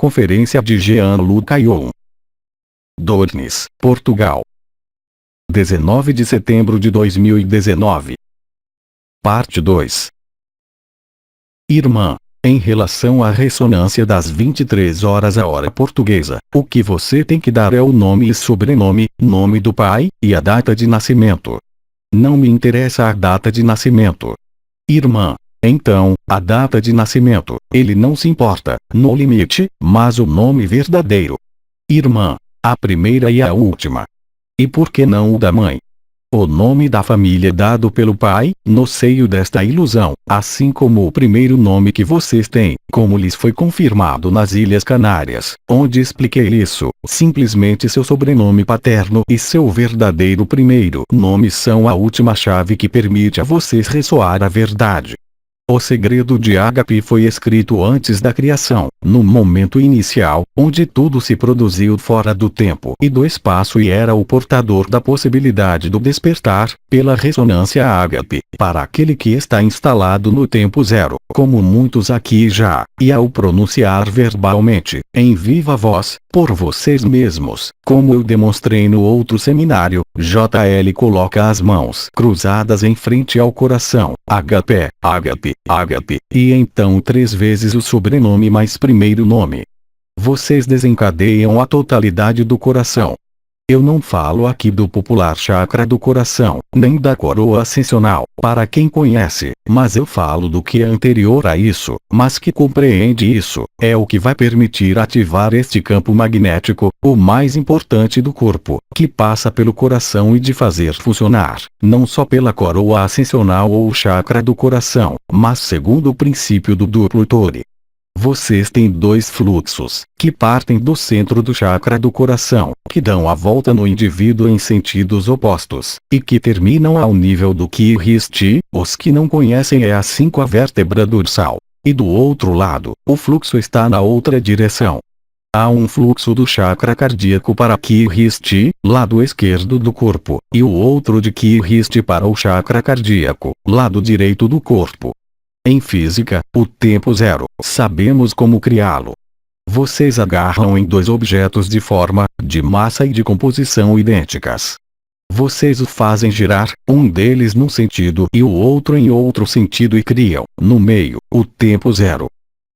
Conferência de Jean-Luc Ayon. Dornes, Portugal. 19 de setembro de 2019. Parte 2. Irmã, em relação à ressonância das 23 horas a hora portuguesa, o que você tem que dar é o nome e sobrenome, nome do pai, e a data de nascimento. Não me interessa a data de nascimento. Irmã, então, a data de nascimento, ele não se importa, no limite, mas o nome verdadeiro. Irmã, a primeira e a última. E por que não o da mãe? O nome da família dado pelo pai, no seio desta ilusão, assim como o primeiro nome que vocês têm, como lhes foi confirmado nas Ilhas Canárias, onde expliquei isso, simplesmente seu sobrenome paterno e seu verdadeiro primeiro nome são a última chave que permite a vocês ressoar a verdade. O segredo de Ágape foi escrito antes da criação, no momento inicial, onde tudo se produziu fora do tempo e do espaço e era o portador da possibilidade do despertar, pela ressonância Ágape, para aquele que está instalado no tempo zero, como muitos aqui já, e ao pronunciar verbalmente, em viva voz, por vocês mesmos, como eu demonstrei no outro seminário, JL coloca as mãos cruzadas em frente ao coração, Ágape, Ágape, Ágape, e então 3 vezes o sobrenome mais primeiro nome. Vocês desencadeiam a totalidade do coração. Eu não falo aqui do popular chakra do coração, nem da coroa ascensional, para quem conhece, mas eu falo do que é anterior a isso, mas que compreende isso, é o que vai permitir ativar este campo magnético, o mais importante do corpo, que passa pelo coração e de fazer funcionar, não só pela coroa ascensional ou o chakra do coração, mas segundo o princípio do duplo Tori. Vocês têm 2 fluxos, que partem do centro do chakra do coração, que dão a volta no indivíduo em sentidos opostos, e que terminam ao nível do Ki-Risti, os que não conhecem é assim com a vértebra dorsal. E do outro lado, o fluxo está na outra direção. Há um fluxo do chakra cardíaco para Ki-Risti, lado esquerdo do corpo, e o outro de Ki-Risti para o chakra cardíaco, lado direito do corpo. Em física, o tempo zero, sabemos como criá-lo. Vocês agarram em 2 objetos de forma, de massa e de composição idênticas. Vocês o fazem girar, um deles num sentido e o outro em outro sentido e criam, no meio, o tempo zero.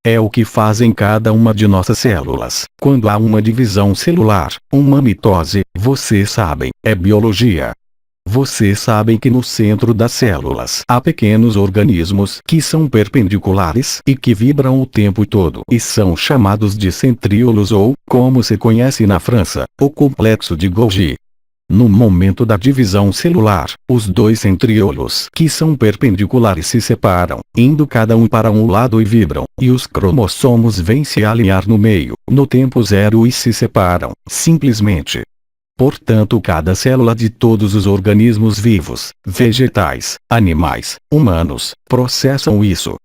É o que fazem cada uma de nossas células. Quando há uma divisão celular, uma mitose, vocês sabem, é biologia. Vocês sabem que no centro das células há pequenos organismos que são perpendiculares e que vibram o tempo todo e são chamados de centríolos ou, como se conhece na França, o complexo de Golgi. No momento da divisão celular, os 2 centríolos que são perpendiculares se separam, indo cada um para um lado e vibram, e os cromossomos vêm se alinhar no meio, no tempo zero e se separam, simplesmente. Portanto, cada célula de todos os organismos vivos, vegetais, animais, humanos, processam isso.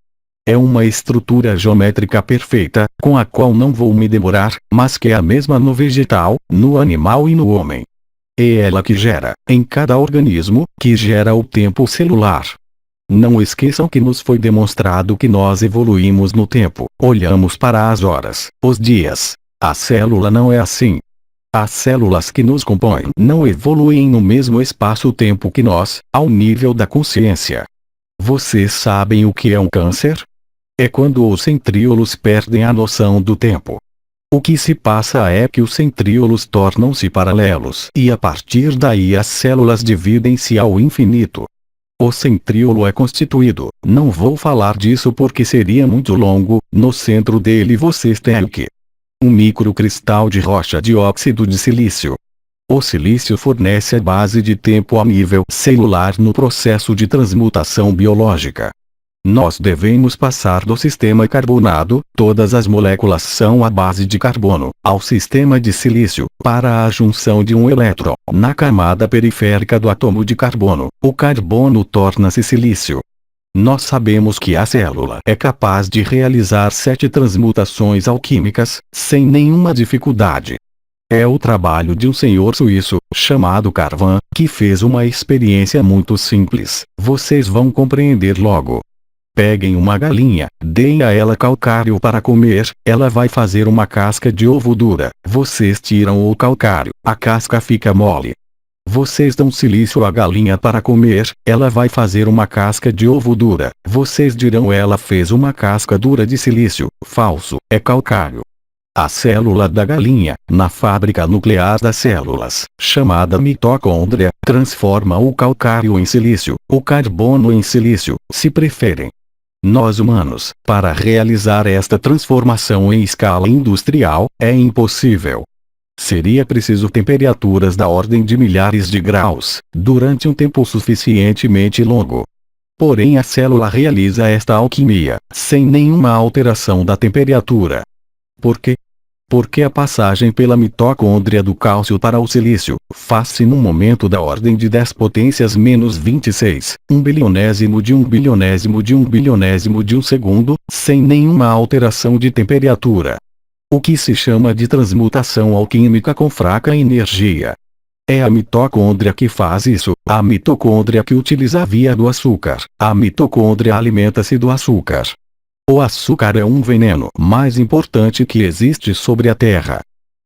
É uma estrutura geométrica perfeita, com a qual não vou me demorar, mas que é a mesma no vegetal, no animal e no homem. É ela que gera, em cada organismo, que gera o tempo celular. Não esqueçam que nos foi demonstrado que nós evoluímos no tempo, olhamos para as horas, os dias. A célula não é assim. As células que nos compõem não evoluem no mesmo espaço-tempo que nós, ao nível da consciência. Vocês sabem o que é um câncer? É quando os centríolos perdem a noção do tempo. O que se passa é que os centríolos tornam-se paralelos e a partir daí as células dividem-se ao infinito. O centríolo é constituído, não vou falar disso porque seria muito longo, no centro dele vocês têm o quê? Um microcristal de rocha de óxido de silício. O silício fornece a base de tempo a nível celular no processo de transmutação biológica. Nós devemos passar do sistema carbonado, todas as moléculas são à base de carbono, ao sistema de silício, para a junção de um elétron, na camada periférica do átomo de carbono, o carbono torna-se silício. Nós sabemos que a célula é capaz de realizar 7 transmutações alquímicas, sem nenhuma dificuldade. É o trabalho de um senhor suíço, chamado Carvan, que fez uma experiência muito simples, vocês vão compreender logo. Peguem uma galinha, deem a ela calcário para comer, ela vai fazer uma casca de ovo dura. Vocês tiram o calcário, a casca fica mole. Vocês dão silício à galinha para comer, ela vai fazer uma casca de ovo dura. Vocês dirão ela fez uma casca dura de silício. Falso, é calcário. A célula da galinha, na fábrica nuclear das células, chamada mitocôndria, transforma o calcário em silício, o carbono em silício, se preferem. Nós humanos, para realizar esta transformação em escala industrial, é impossível. Seria preciso temperaturas da ordem de milhares de graus, durante um tempo suficientemente longo. Porém a célula realiza esta alquimia, sem nenhuma alteração da temperatura. Por quê? Porque a passagem pela mitocôndria do cálcio para o silício, faz-se num momento da ordem de 10 potências menos 26, 1 bilionésimo de 1 bilionésimo de 1 bilionésimo de 1 segundo, sem nenhuma alteração de temperatura. O que se chama de transmutação alquímica com fraca energia. É a mitocôndria que faz isso, a mitocôndria que utiliza a via do açúcar. A mitocôndria alimenta-se do açúcar. O açúcar é um veneno mais importante que existe sobre a Terra.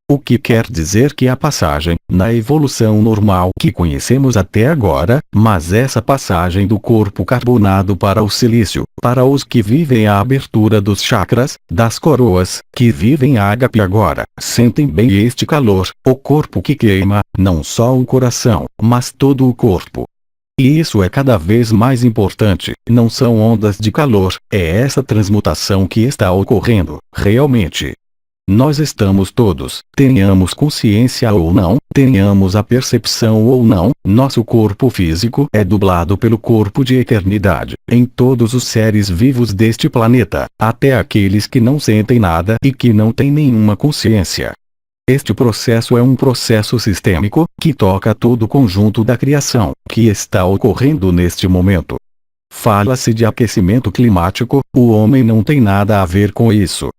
O que quer dizer que a passagem, na evolução normal que conhecemos até agora, mas essa passagem do corpo carbonado para o silício, para os que vivem a abertura dos chakras, das coroas, que vivem a ágape agora, sentem bem este calor, o corpo que queima, não só o coração, mas todo o corpo. E isso é cada vez mais importante, não são ondas de calor, é essa transmutação que está ocorrendo, realmente. Nós estamos todos, tenhamos consciência ou não, tenhamos a percepção ou não, nosso corpo físico é dublado pelo corpo de eternidade, em todos os seres vivos deste planeta, até aqueles que não sentem nada e que não têm nenhuma consciência. Este processo é um processo sistêmico, que toca todo o conjunto da criação, que está ocorrendo neste momento. Fala-se de aquecimento climático, o homem não tem nada a ver com isso.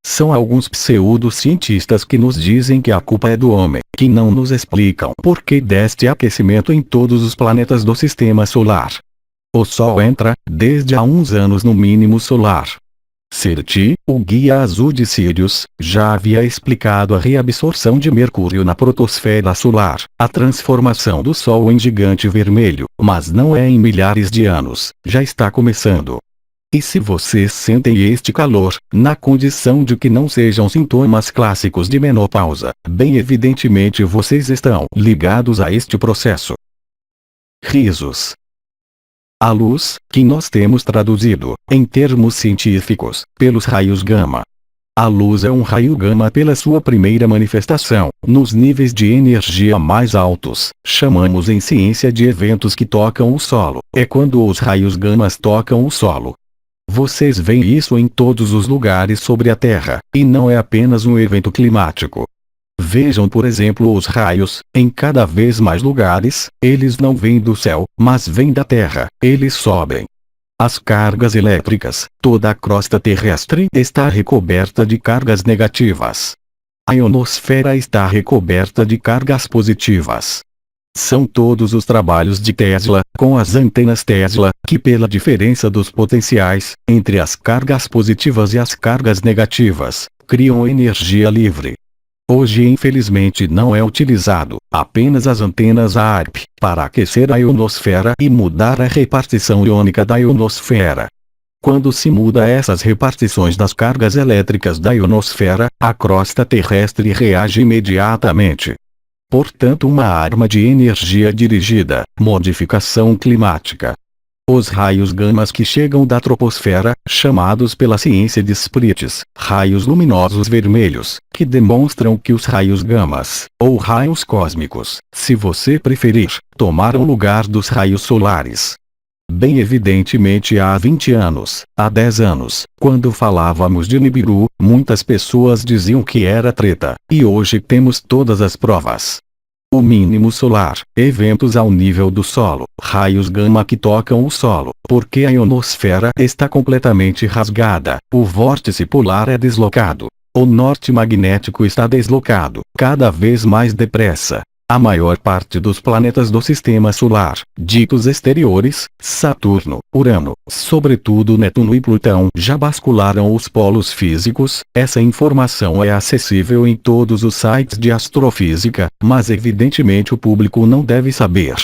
São alguns pseudocientistas que nos dizem que a culpa é do homem, que não nos explicam por que deste aquecimento em todos os planetas do sistema solar. O Sol entra, desde há uns anos no mínimo solar. Serti, o guia azul de Sirius, já havia explicado a reabsorção de Mercúrio na protosfera solar, a transformação do Sol em gigante vermelho, mas não é em milhares de anos, já está começando. E se vocês sentem este calor, na condição de que não sejam sintomas clássicos de menopausa, bem evidentemente vocês estão ligados a este processo. Risos. A luz, que nós temos traduzido, em termos científicos, pelos raios gama. A luz é um raio gama pela sua primeira manifestação, nos níveis de energia mais altos, chamamos em ciência de eventos que tocam o solo, é quando os raios gamas tocam o solo. Vocês veem isso em todos os lugares sobre a Terra, e não é apenas um evento climático. Vejam por exemplo os raios, em cada vez mais lugares, eles não vêm do céu, mas vêm da Terra, eles sobem. As cargas elétricas, toda a crosta terrestre está recoberta de cargas negativas. A ionosfera está recoberta de cargas positivas. São todos os trabalhos de Tesla, com as antenas Tesla, que pela diferença dos potenciais, entre as cargas positivas e as cargas negativas, criam energia livre. Hoje infelizmente não é utilizado, apenas as antenas ARP, para aquecer a ionosfera e mudar a repartição iônica da ionosfera. Quando se muda essas repartições das cargas elétricas da ionosfera, a crosta terrestre reage imediatamente. Portanto uma arma de energia dirigida, modificação climática. Os raios gamas que chegam da troposfera, chamados pela ciência de Sprites, raios luminosos vermelhos, que demonstram que os raios gamas, ou raios cósmicos, se você preferir, tomaram lugar dos raios solares. Bem evidentemente há 20 anos, há 10 anos, quando falávamos de Nibiru, muitas pessoas diziam que era treta, e hoje temos todas as provas. O mínimo solar, eventos ao nível do solo, raios gama que tocam o solo, porque a ionosfera está completamente rasgada, o vórtice polar é deslocado, o norte magnético está deslocado, cada vez mais depressa. A maior parte dos planetas do Sistema Solar, ditos exteriores, Saturno, Urano, sobretudo Netuno e Plutão, já bascularam os polos físicos. Essa informação é acessível em todos os sites de astrofísica, mas evidentemente o público não deve saber.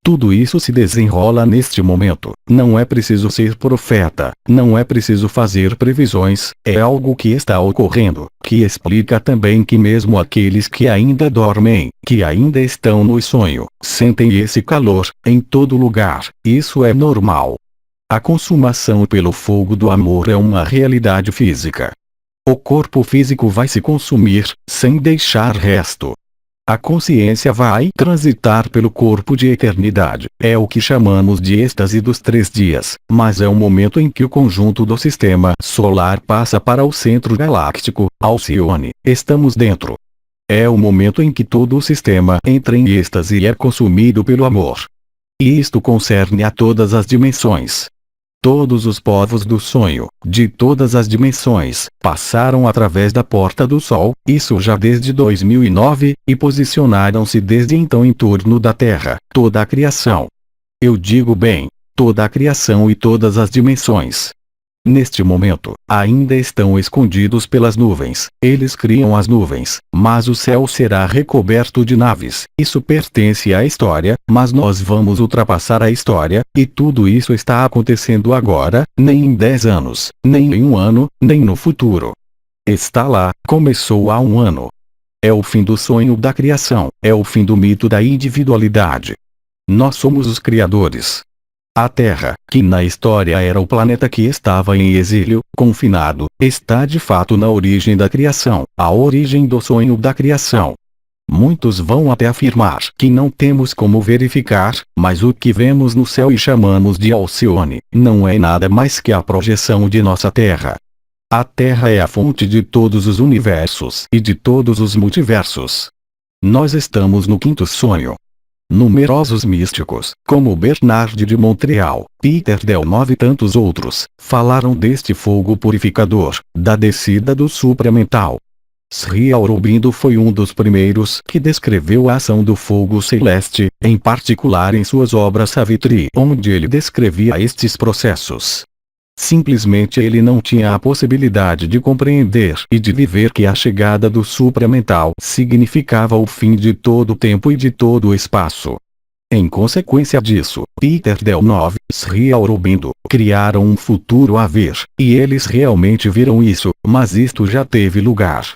Tudo isso se desenrola neste momento. Não é preciso ser profeta, não é preciso fazer previsões, é algo que está ocorrendo, que explica também que mesmo aqueles que ainda dormem, que ainda estão no sonho, sentem esse calor, em todo lugar. Isso é normal. A consumação pelo fogo do amor é uma realidade física. O corpo físico vai se consumir, sem deixar resto. A consciência vai transitar pelo corpo de eternidade. É o que chamamos de êxtase dos 3 dias, mas é o momento em que o conjunto do sistema solar passa para o centro galáctico, Alcione. Estamos dentro. É o momento em que todo o sistema entra em êxtase e é consumido pelo amor. E isto concerne a todas as dimensões. Todos os povos do sonho, de todas as dimensões, passaram através da Porta do Sol, isso já desde 2009, e posicionaram-se desde então em torno da Terra, toda a criação. Eu digo bem, toda a criação e todas as dimensões. Neste momento, ainda estão escondidos pelas nuvens. Eles criam as nuvens, mas o céu será recoberto de naves. Isso pertence à história, mas nós vamos ultrapassar a história, e tudo isso está acontecendo agora, nem em 10 anos, nem em 1 ano, nem no futuro. Está lá, começou há 1 ano. É o fim do sonho da criação, é o fim do mito da individualidade. Nós somos os criadores. A Terra, que na história era o planeta que estava em exílio, confinado, está de fato na origem da criação, a origem do sonho da criação. Muitos vão até afirmar que não temos como verificar, mas o que vemos no céu e chamamos de Alcione, não é nada mais que a projeção de nossa Terra. A Terra é a fonte de todos os universos e de todos os multiversos. Nós estamos no 5º sonho. Numerosos místicos, como Bernard de Montreal, Peter Delnove e tantos outros, falaram deste fogo purificador, da descida do supramental. Sri Aurobindo foi um dos primeiros que descreveu a ação do fogo celeste, em particular em suas obras Savitri, onde ele descrevia estes processos. Simplesmente ele não tinha a possibilidade de compreender e de viver que a chegada do supramental significava o fim de todo o tempo e de todo o espaço. Em consequência disso, Peter Delnove e Sri Aurobindo criaram um futuro a ver, e eles realmente viram isso, mas isto já teve lugar.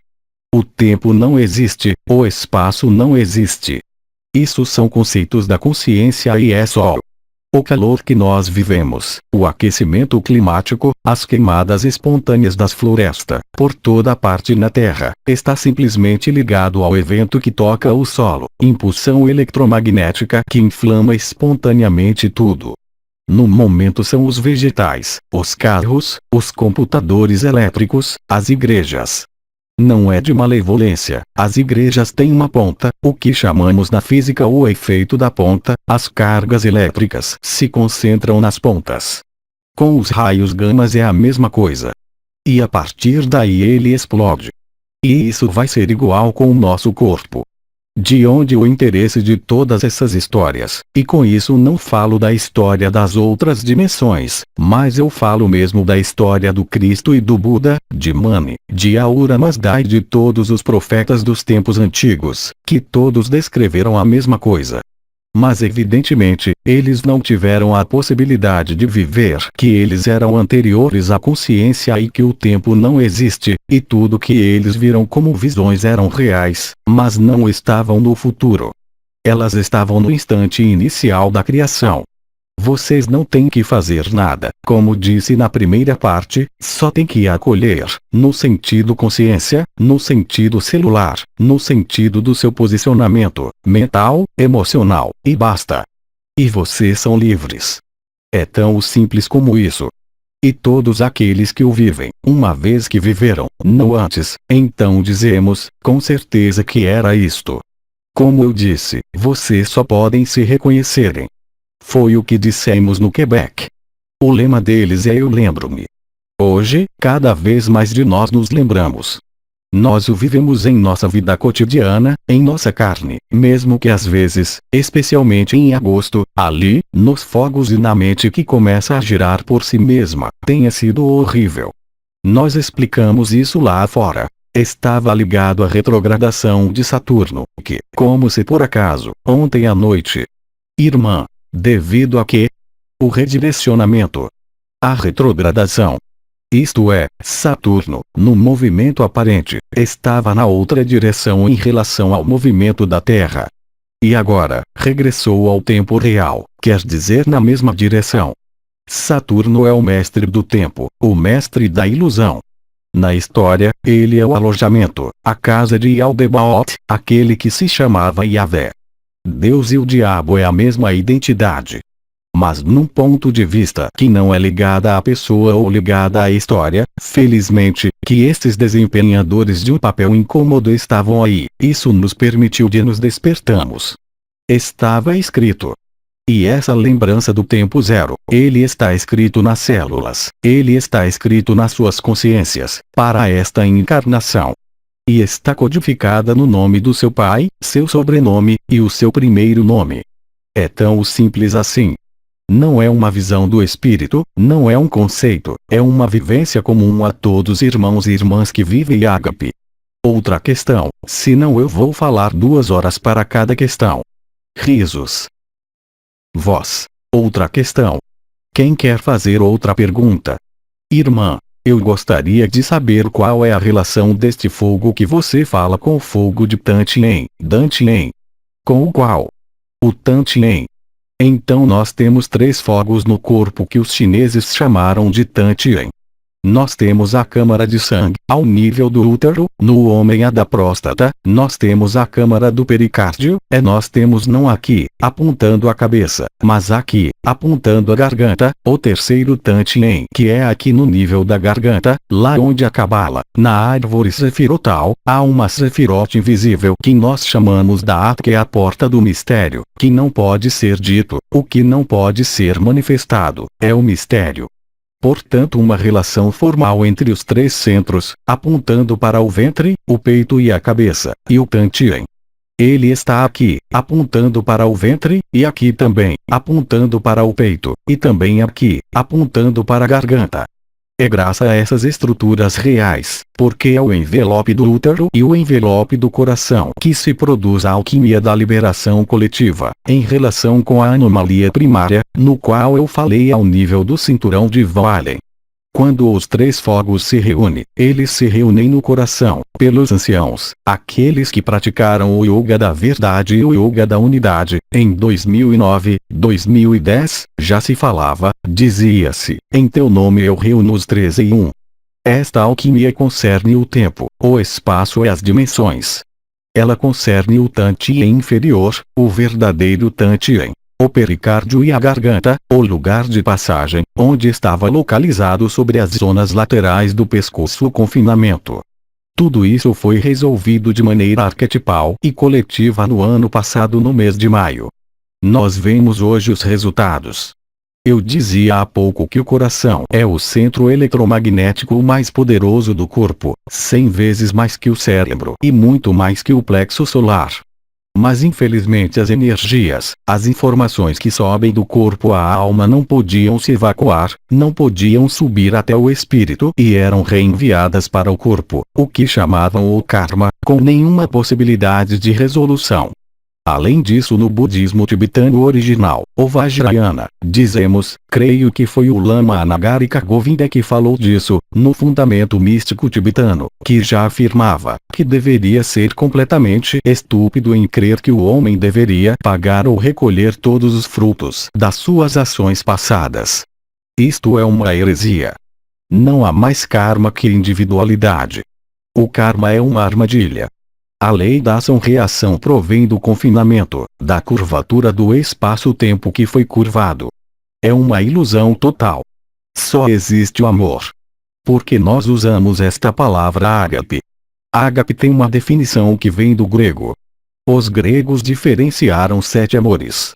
O tempo não existe, o espaço não existe. Isso são conceitos da consciência e é só o calor que nós vivemos, o aquecimento climático, as queimadas espontâneas das florestas, por toda parte na Terra, está simplesmente ligado ao evento que toca o solo, impulsão eletromagnética que inflama espontaneamente tudo. No momento são os vegetais, os carros, os computadores elétricos, as igrejas. Não é de malevolência, as igrejas têm uma ponta, o que chamamos na física o efeito da ponta, as cargas elétricas se concentram nas pontas. Com os raios gamas é a mesma coisa. E a partir daí ele explode. E isso vai ser igual com o nosso corpo. De onde o interesse de todas essas histórias, e com isso não falo da história das outras dimensões, mas eu falo mesmo da história do Cristo e do Buda, de Mani, de Ahura Mazda e de todos os profetas dos tempos antigos, que todos descreveram a mesma coisa. Mas evidentemente, eles não tiveram a possibilidade de viver que eles eram anteriores à consciência e que o tempo não existe, e tudo que eles viram como visões eram reais, mas não estavam no futuro. Elas estavam no instante inicial da criação. Vocês não têm que fazer nada, como disse na primeira parte, só tem que acolher, no sentido consciência, no sentido celular, no sentido do seu posicionamento, mental, emocional, e basta. E vocês são livres. É tão simples como isso. E todos aqueles que o vivem, uma vez que viveram, não antes, então dizemos, com certeza que era isto. Como eu disse, vocês só podem se reconhecerem. Foi o que dissemos no Quebec. O lema deles é Eu Lembro-me. Hoje, cada vez mais de nós nos lembramos. Nós o vivemos em nossa vida cotidiana, em nossa carne, mesmo que às vezes, especialmente em agosto, ali, nos fogos e na mente que começa a girar por si mesma, tenha sido horrível. Nós explicamos isso lá fora. Estava ligado à retrogradação de Saturno, que, como se por acaso, ontem à noite. Irmã, devido a que? O redirecionamento. A retrogradação. Isto é, Saturno, no movimento aparente, estava na outra direção em relação ao movimento da Terra. E agora, regressou ao tempo real, quer dizer na mesma direção. Saturno é o mestre do tempo, o mestre da ilusão. Na história, ele é o alojamento, a casa de Yaldabaoth, aquele que se chamava Yahvé. Deus e o diabo é a mesma identidade. Mas num ponto de vista que não é ligada à pessoa ou ligada à história, felizmente, que estes desempenhadores de um papel incômodo estavam aí, isso nos permitiu de nos despertarmos. Estava escrito. E essa lembrança do tempo zero, ele está escrito nas células, ele está escrito nas suas consciências, para esta encarnação. E está codificada no nome do seu pai, seu sobrenome, e o seu primeiro nome. É tão simples assim. Não é uma visão do espírito, não é um conceito, é uma vivência comum a todos irmãos e irmãs que vivem ágape. Outra questão, senão eu vou falar 2 horas para cada questão. Risos. Voz. Outra questão. Quem quer fazer outra pergunta? Irmã, eu gostaria de saber qual é a relação deste fogo que você fala com o fogo de Tantien, Dantien. Com o qual? O Tantien. Então nós temos 3 fogos no corpo que os chineses chamaram de Tantien. Nós temos a câmara de sangue, ao nível do útero, no homem a da próstata, nós temos a câmara do pericárdio, nós temos não aqui, apontando a cabeça, mas aqui, apontando a garganta, o terceiro Tantien, que é aqui no nível da garganta, lá onde a Cabala, na árvore sefirotal, há uma sefirote invisível que nós chamamos da At, que é a porta do mistério, que não pode ser dito, o que não pode ser manifestado, é o mistério. Portanto, uma relação formal entre os 3 centros, apontando para o ventre, o peito e a cabeça, e o Tantien. Ele está aqui, apontando para o ventre, e aqui também, apontando para o peito, e também aqui, apontando para a garganta. É graças a essas estruturas reais, porque é o envelope do útero e o envelope do coração que se produz a alquimia da liberação coletiva, em relação com a anomalia primária, no qual eu falei ao nível do cinturão de Wallen. Quando os 3 fogos se reúnem, eles se reúnem no coração, pelos anciãos, aqueles que praticaram o Yoga da Verdade e o Yoga da Unidade. Em 2009, 2010, já se falava, dizia-se, em teu nome eu reúno os 3 em um. Esta alquimia concerne o tempo, o espaço e as dimensões. Ela concerne o Tantien inferior, o verdadeiro Tantien, o pericárdio e a garganta, o lugar de passagem, onde estava localizado sobre as zonas laterais do pescoço o confinamento. Tudo isso foi resolvido de maneira arquetipal e coletiva no ano passado no mês de maio. Nós vemos hoje os resultados. Eu dizia há pouco que o coração é o centro eletromagnético mais poderoso do corpo, 100 vezes mais que o cérebro e muito mais que o plexo solar. Mas infelizmente as energias, as informações que sobem do corpo à alma não podiam se evacuar, não podiam subir até o espírito e eram reenviadas para o corpo, o que chamavam o karma, com nenhuma possibilidade de resolução. Além disso, no budismo tibetano original, o Vajrayana, dizemos, creio que foi o Lama Anagarika Govinda que falou disso, no fundamento místico tibetano, que já afirmava que deveria ser completamente estúpido em crer que o homem deveria pagar ou recolher todos os frutos das suas ações passadas. Isto é uma heresia. Não há mais karma que individualidade. O karma é uma armadilha. A lei da ação-reação provém do confinamento, da curvatura do espaço-tempo que foi curvado. É uma ilusão total. Só existe o amor. Porque nós usamos esta palavra ágape. Ágape tem uma definição que vem do grego. Os gregos diferenciaram 7 amores.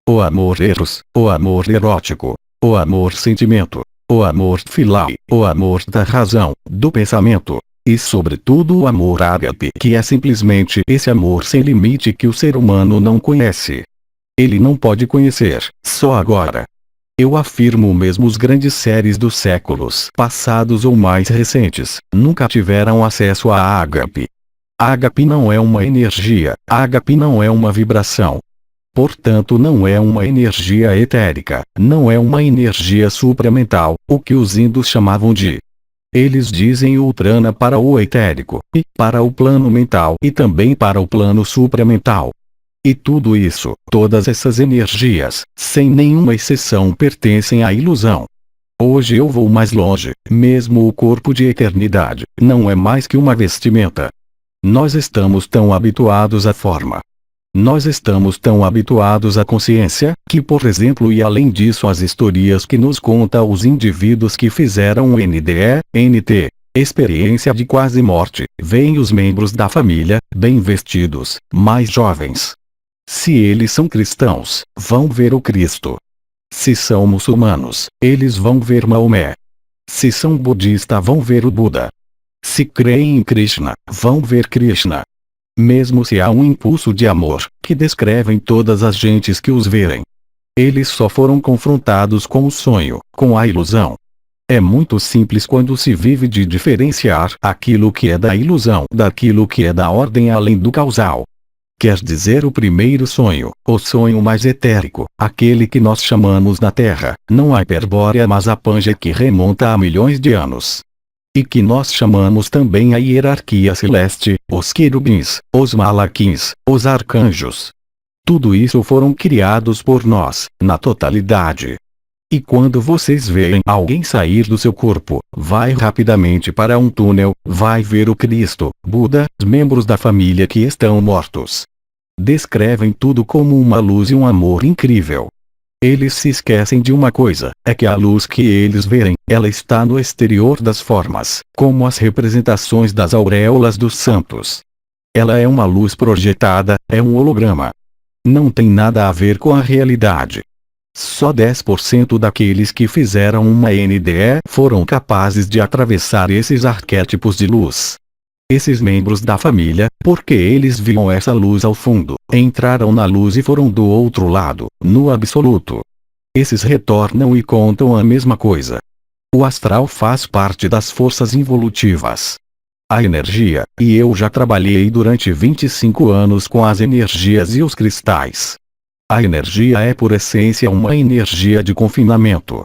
O amor eros, o amor erótico, o amor sentimento, o amor philia, o amor da razão, do pensamento, E sobretudo o amor ágape, que é simplesmente esse amor sem limite que o ser humano não conhece. Ele não pode conhecer, só agora. Eu afirmo mesmo os grandes seres dos séculos passados ou mais recentes, nunca tiveram acesso a ágape. Ágape não é uma energia, ágape não é uma vibração. Portanto não é uma energia etérica, não é uma energia supramental, o que os hindus chamavam de. Eles dizem o prana para o etérico, e para o plano mental e também para o plano supramental. E tudo isso, todas essas energias, sem nenhuma exceção pertencem à ilusão. Hoje eu vou mais longe, mesmo o corpo de eternidade, não é mais que uma vestimenta. Nós estamos tão habituados à forma. Nós estamos tão habituados à consciência, que por exemplo e além disso as historias que nos contam os indivíduos que fizeram o NDE, NT, experiência de quase morte, veem os membros da família, bem vestidos, mais jovens. Se eles são cristãos, vão ver o Cristo. Se são muçulmanos, eles vão ver Maomé. Se são budistas, vão ver o Buda. Se creem em Krishna, vão ver Krishna. Mesmo se há um impulso de amor, que descrevem todas as gentes que os verem. Eles só foram confrontados com o sonho, com a ilusão. É muito simples quando se vive de diferenciar aquilo que é da ilusão daquilo que é da ordem além do causal. Quer dizer o primeiro sonho, o sonho mais etérico, aquele que nós chamamos na Terra, não a hiperbórea mas a Panja que remonta a milhões de anos. E que nós chamamos também a hierarquia celeste, os querubins, os malaquins, os arcanjos. Tudo isso foram criados por nós, na totalidade. E quando vocês veem alguém sair do seu corpo, vai rapidamente para um túnel, vai ver o Cristo, Buda, os membros da família que estão mortos. Descrevem tudo como uma luz e um amor incrível. Eles se esquecem de uma coisa, é que a luz que eles verem, ela está no exterior das formas, como as representações das auréolas dos santos. Ela é uma luz projetada, é um holograma. Não tem nada a ver com a realidade. Só 10% daqueles que fizeram uma NDE foram capazes de atravessar esses arquétipos de luz. Esses membros da família, porque eles viam essa luz ao fundo, entraram na luz e foram do outro lado, no absoluto. Esses retornam e contam a mesma coisa. O astral faz parte das forças involutivas. A energia, e eu já trabalhei durante 25 anos com as energias e os cristais. A energia é por essência uma energia de confinamento.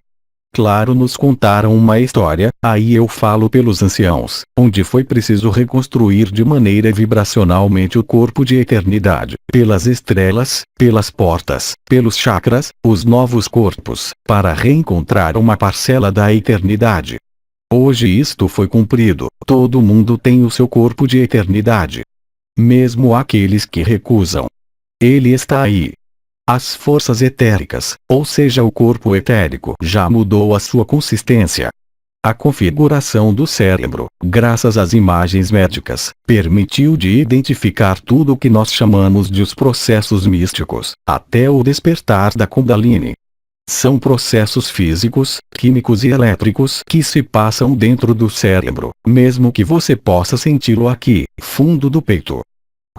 Claro, nos contaram uma história, aí eu falo pelos anciãos, onde foi preciso reconstruir de maneira vibracionalmente o corpo de eternidade, pelas estrelas, pelas portas, pelos chakras, os novos corpos, para reencontrar uma parcela da eternidade. Hoje isto foi cumprido, todo mundo tem o seu corpo de eternidade. Mesmo aqueles que recusam. Ele está aí. As forças etéricas, ou seja o corpo etérico, já mudou a sua consistência. A configuração do cérebro, graças às imagens médicas, permitiu de identificar tudo o que nós chamamos de os processos místicos, até o despertar da Kundalini. São processos físicos, químicos e elétricos que se passam dentro do cérebro, mesmo que você possa senti-lo aqui, fundo do peito.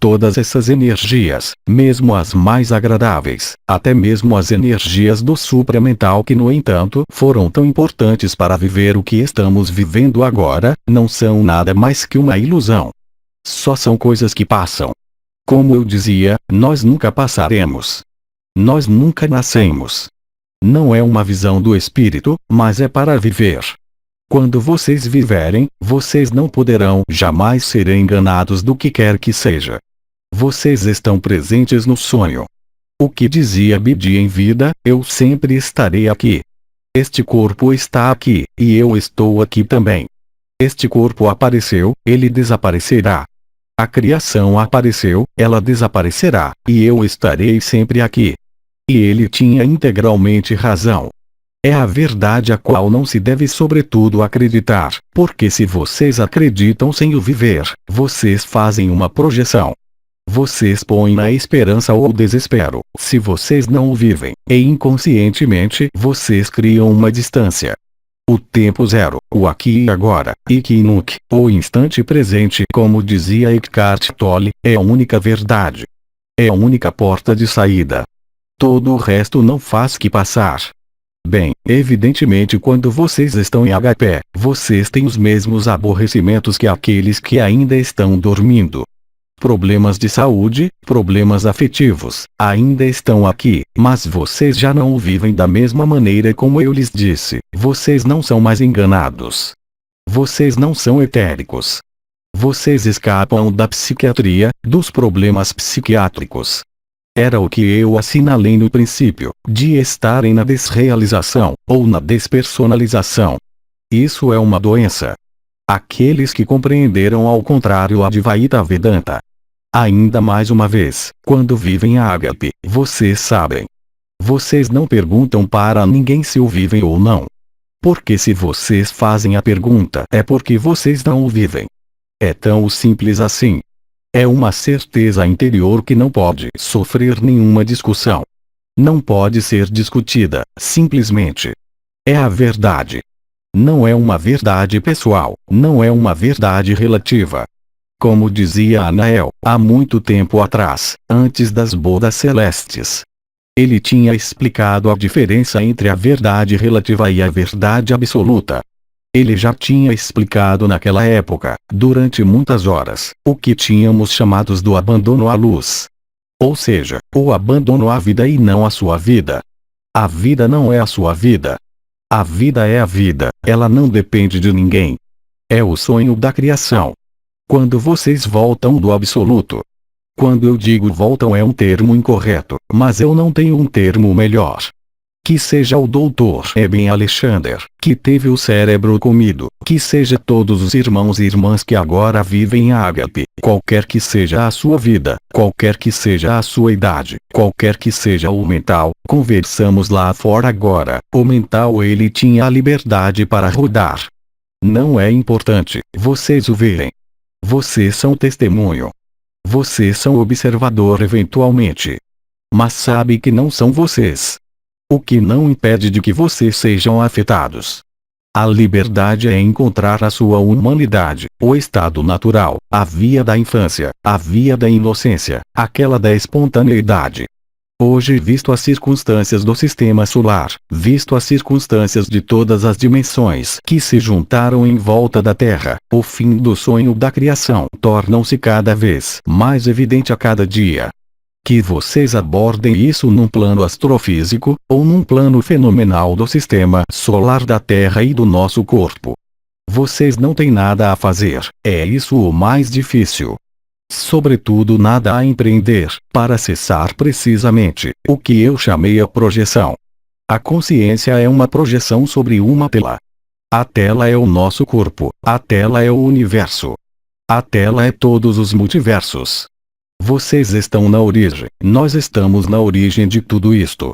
Todas essas energias, mesmo as mais agradáveis, até mesmo as energias do supramental que no entanto foram tão importantes para viver o que estamos vivendo agora, não são nada mais que uma ilusão. Só são coisas que passam. Como eu dizia, nós nunca passaremos. Nós nunca nascemos. Não é uma visão do espírito, mas é para viver. Quando vocês viverem, vocês não poderão jamais ser enganados do que quer que seja. Vocês estão presentes no sonho. O que dizia Bidi em vida, eu sempre estarei aqui. Este corpo está aqui, e eu estou aqui também. Este corpo apareceu, ele desaparecerá. A criação apareceu, ela desaparecerá, e eu estarei sempre aqui. E ele tinha integralmente razão. É a verdade a qual não se deve sobretudo acreditar, porque se vocês acreditam sem o viver, vocês fazem uma projeção. Vocês põem na esperança ou desespero, se vocês não o vivem, e inconscientemente vocês criam uma distância. O tempo zero, o aqui e agora, ik e nunc, o instante presente, como dizia Eckhart Tolle, é a única verdade. É a única porta de saída. Todo o resto não faz que passar. Bem, evidentemente quando vocês estão em HP, vocês têm os mesmos aborrecimentos que aqueles que ainda estão dormindo. Problemas de saúde, problemas afetivos, ainda estão aqui, mas vocês já não o vivem da mesma maneira como eu lhes disse. Vocês não são mais enganados. Vocês não são etéricos. Vocês escapam da psiquiatria, dos problemas psiquiátricos. Era o que eu assinalei no princípio, de estarem na desrealização, ou na despersonalização. Isso é uma doença. Aqueles que compreenderam ao contrário a Advaita Vedanta. Ainda mais uma vez, quando vivem a ágape, vocês sabem. Vocês não perguntam para ninguém se o vivem ou não. Porque se vocês fazem a pergunta é porque vocês não o vivem. É tão simples assim. É uma certeza interior que não pode sofrer nenhuma discussão. Não pode ser discutida, simplesmente. É a verdade. Não é uma verdade pessoal, não é uma verdade relativa. Como dizia Anael, há muito tempo atrás, antes das bodas celestes. Ele tinha explicado a diferença entre a verdade relativa e a verdade absoluta. Ele já tinha explicado naquela época, durante muitas horas, o que tínhamos chamados do abandono à luz. Ou seja, o abandono à vida e não à sua vida. A vida não é a sua vida. A vida é a vida, ela não depende de ninguém. É o sonho da criação. Quando vocês voltam do absoluto. Quando eu digo voltam é um termo incorreto, mas eu não tenho um termo melhor. Que seja o Dr. Eben Alexander, que teve o cérebro comido, que seja todos os irmãos e irmãs que agora vivem em ágape, qualquer que seja a sua vida, qualquer que seja a sua idade, qualquer que seja o mental, conversamos lá fora agora, o mental ele tinha a liberdade para rodar. Não é importante, vocês o verem. Vocês são testemunho. Vocês são observador eventualmente. Mas sabe que não são vocês. O que não impede de que vocês sejam afetados. A liberdade é encontrar a sua humanidade, o estado natural, a via da infância, a via da inocência, aquela da espontaneidade. Hoje, visto as circunstâncias do sistema solar, visto as circunstâncias de todas as dimensões que se juntaram em volta da Terra, o fim do sonho da criação torna-se cada vez mais evidente a cada dia. Que vocês abordem isso num plano astrofísico, ou num plano fenomenal do sistema solar da Terra e do nosso corpo. Vocês não têm nada a fazer, é isso o mais difícil. Sobretudo nada a empreender, para acessar precisamente, o que eu chamei a projeção. A consciência é uma projeção sobre uma tela. A tela é o nosso corpo, a tela é o universo. A tela é todos os multiversos. Vocês estão na origem, nós estamos na origem de tudo isto.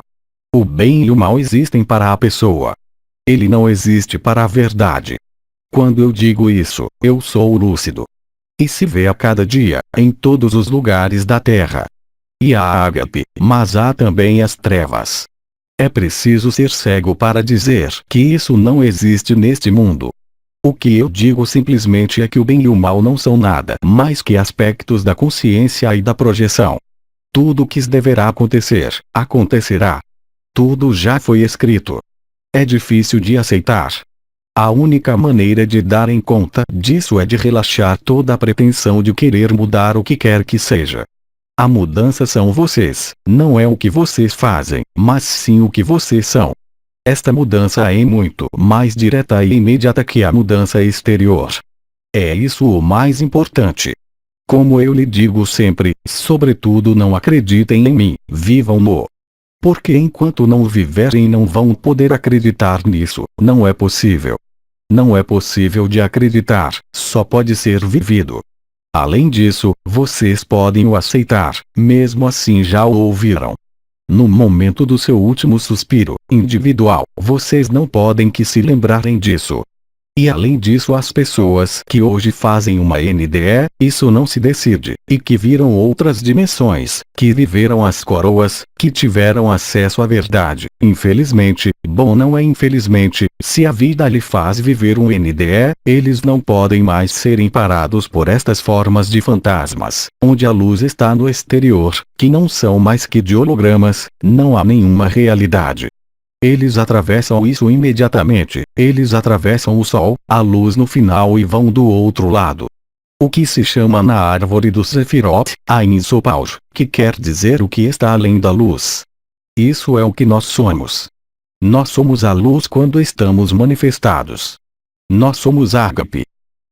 O bem e o mal existem para a pessoa. Ele não existe para a verdade. Quando eu digo isso, eu sou lúcido. E se vê a cada dia, em todos os lugares da Terra. E há a ágape, mas há também as trevas. É preciso ser cego para dizer que isso não existe neste mundo. O que eu digo simplesmente é que o bem e o mal não são nada mais que aspectos da consciência e da projeção. Tudo o que deverá acontecer, acontecerá. Tudo já foi escrito. É difícil de aceitar. A única maneira de darem conta disso é de relaxar toda a pretensão de querer mudar o que quer que seja. A mudança são vocês, não é o que vocês fazem, mas sim o que vocês são. Esta mudança é muito mais direta e imediata que a mudança exterior. É isso o mais importante. Como eu lhe digo sempre, sobretudo não acreditem em mim, vivam-no. Porque enquanto não viverem não vão poder acreditar nisso, não é possível. Não é possível de acreditar, só pode ser vivido. Além disso, vocês podem o aceitar, mesmo assim já o ouviram. No momento do seu último suspiro, individual, vocês não podem que se lembrarem disso. E além disso, as pessoas que hoje fazem uma NDE, isso não se decide, e que viram outras dimensões, que viveram as coroas, que tiveram acesso à verdade. Infelizmente, bom, não é infelizmente, se a vida lhe faz viver um NDE, eles não podem mais serem parados por estas formas de fantasmas, onde a luz está no exterior, que não são mais que de hologramas, não há nenhuma realidade. Eles atravessam isso imediatamente, eles atravessam o sol, a luz no final e vão do outro lado. O que se chama na árvore do Sefirot, a Insopauj, que quer dizer o que está além da luz. Isso é o que nós somos. Nós somos a luz quando estamos manifestados. Nós somos Ágape.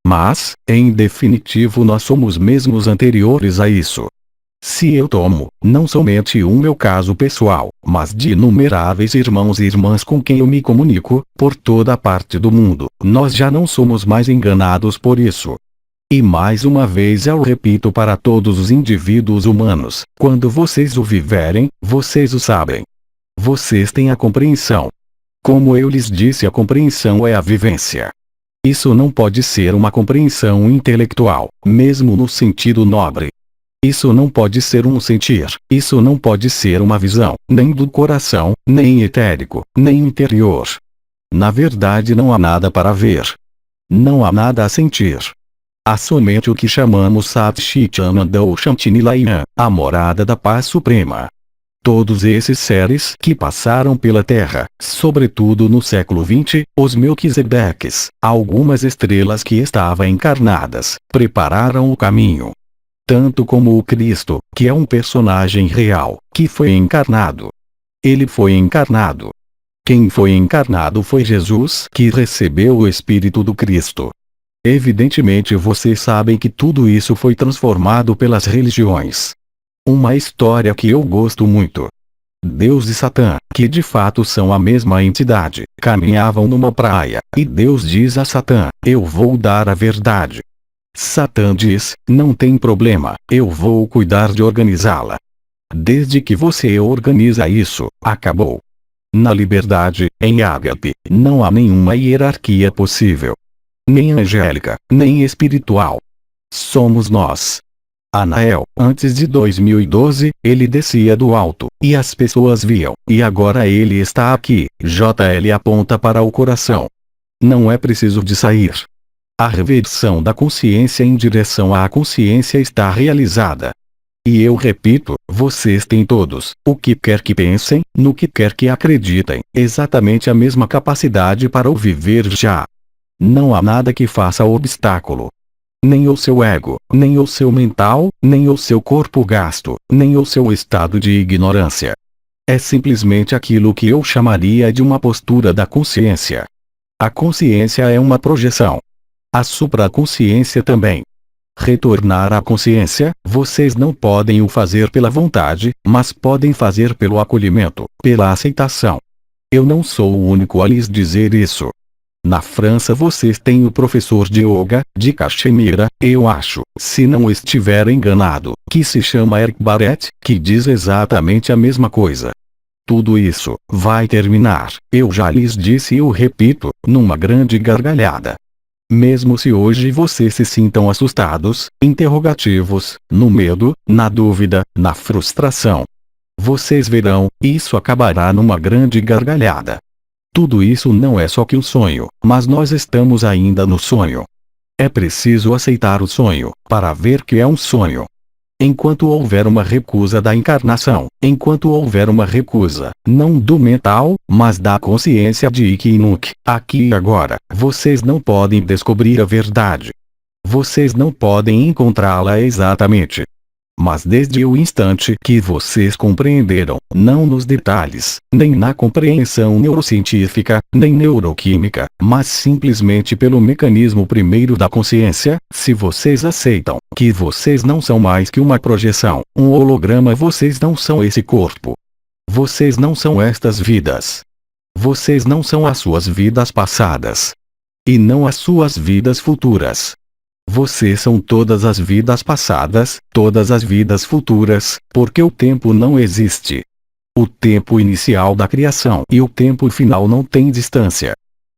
Mas, em definitivo, nós somos mesmos anteriores a isso. Se eu tomo, não somente o meu caso pessoal, mas de inumeráveis irmãos e irmãs com quem eu me comunico, por toda a parte do mundo, nós já não somos mais enganados por isso. E mais uma vez eu repito para todos os indivíduos humanos, quando vocês o viverem, vocês o sabem. Vocês têm a compreensão. Como eu lhes disse, a compreensão é a vivência. Isso não pode ser uma compreensão intelectual, mesmo no sentido nobre. Isso não pode ser um sentir, isso não pode ser uma visão, nem do coração, nem etérico, nem interior. Na verdade, não há nada para ver. Não há nada a sentir. Há somente o que chamamos Sat Chit Ananda ou Shanti Nilayana, a morada da paz suprema. Todos esses seres que passaram pela Terra, sobretudo no século XX, os Melquisedeques, algumas estrelas que estavam encarnadas, prepararam o caminho. Tanto como o Cristo, que é um personagem real, que foi encarnado. Ele foi encarnado. Quem foi encarnado foi Jesus, que recebeu o Espírito do Cristo. Evidentemente vocês sabem que tudo isso foi transformado pelas religiões. Uma história que eu gosto muito. Deus e Satã, que de fato são a mesma entidade, caminhavam numa praia, e Deus diz a Satã: eu vou dar a verdade. Satã diz: não tem problema, eu vou cuidar de organizá-la. Desde que você organiza isso, acabou. Na liberdade, em Ágape, não há nenhuma hierarquia possível. Nem angélica, nem espiritual. Somos nós. Anael, antes de 2012, ele descia do alto, e as pessoas viam, e agora ele está aqui. JL aponta para o coração. Não é preciso de sair. A reversão da consciência em direção à consciência está realizada. E eu repito, vocês têm todos, o que quer que pensem, no que quer que acreditem, exatamente a mesma capacidade para o viver já. Não há nada que faça obstáculo. Nem o seu ego, nem o seu mental, nem o seu corpo gasto, nem o seu estado de ignorância. É simplesmente aquilo que eu chamaria de uma postura da consciência. A consciência é uma projeção. A supraconsciência também. Retornar à consciência, vocês não podem o fazer pela vontade, mas podem fazer pelo acolhimento, pela aceitação. Eu não sou o único a lhes dizer isso. Na França vocês têm o professor de yoga, de Caxemira, eu acho, se não estiver enganado, que se chama Eric Barrett, que diz exatamente a mesma coisa. Tudo isso vai terminar, eu já lhes disse e eu repito, numa grande gargalhada. Mesmo se hoje vocês se sintam assustados, interrogativos, no medo, na dúvida, na frustração. Vocês verão, isso acabará numa grande gargalhada. Tudo isso não é só que um sonho, mas nós estamos ainda no sonho. É preciso aceitar o sonho, para ver que é um sonho. Enquanto houver uma recusa da encarnação, enquanto houver uma recusa, não do mental, mas da consciência de Ikki e Nunc, aqui e agora, vocês não podem descobrir a verdade. Vocês não podem encontrá-la exatamente. Mas desde o instante que vocês compreenderam, não nos detalhes, nem na compreensão neurocientífica, nem neuroquímica, mas simplesmente pelo mecanismo primeiro da consciência, se vocês aceitam que vocês não são mais que uma projeção, um holograma, vocês não são esse corpo. Vocês não são estas vidas. Vocês não são as suas vidas passadas. E não as suas vidas futuras. Vocês são todas as vidas passadas, todas as vidas futuras, porque o tempo não existe. O tempo inicial da criação e o tempo final não tem distância.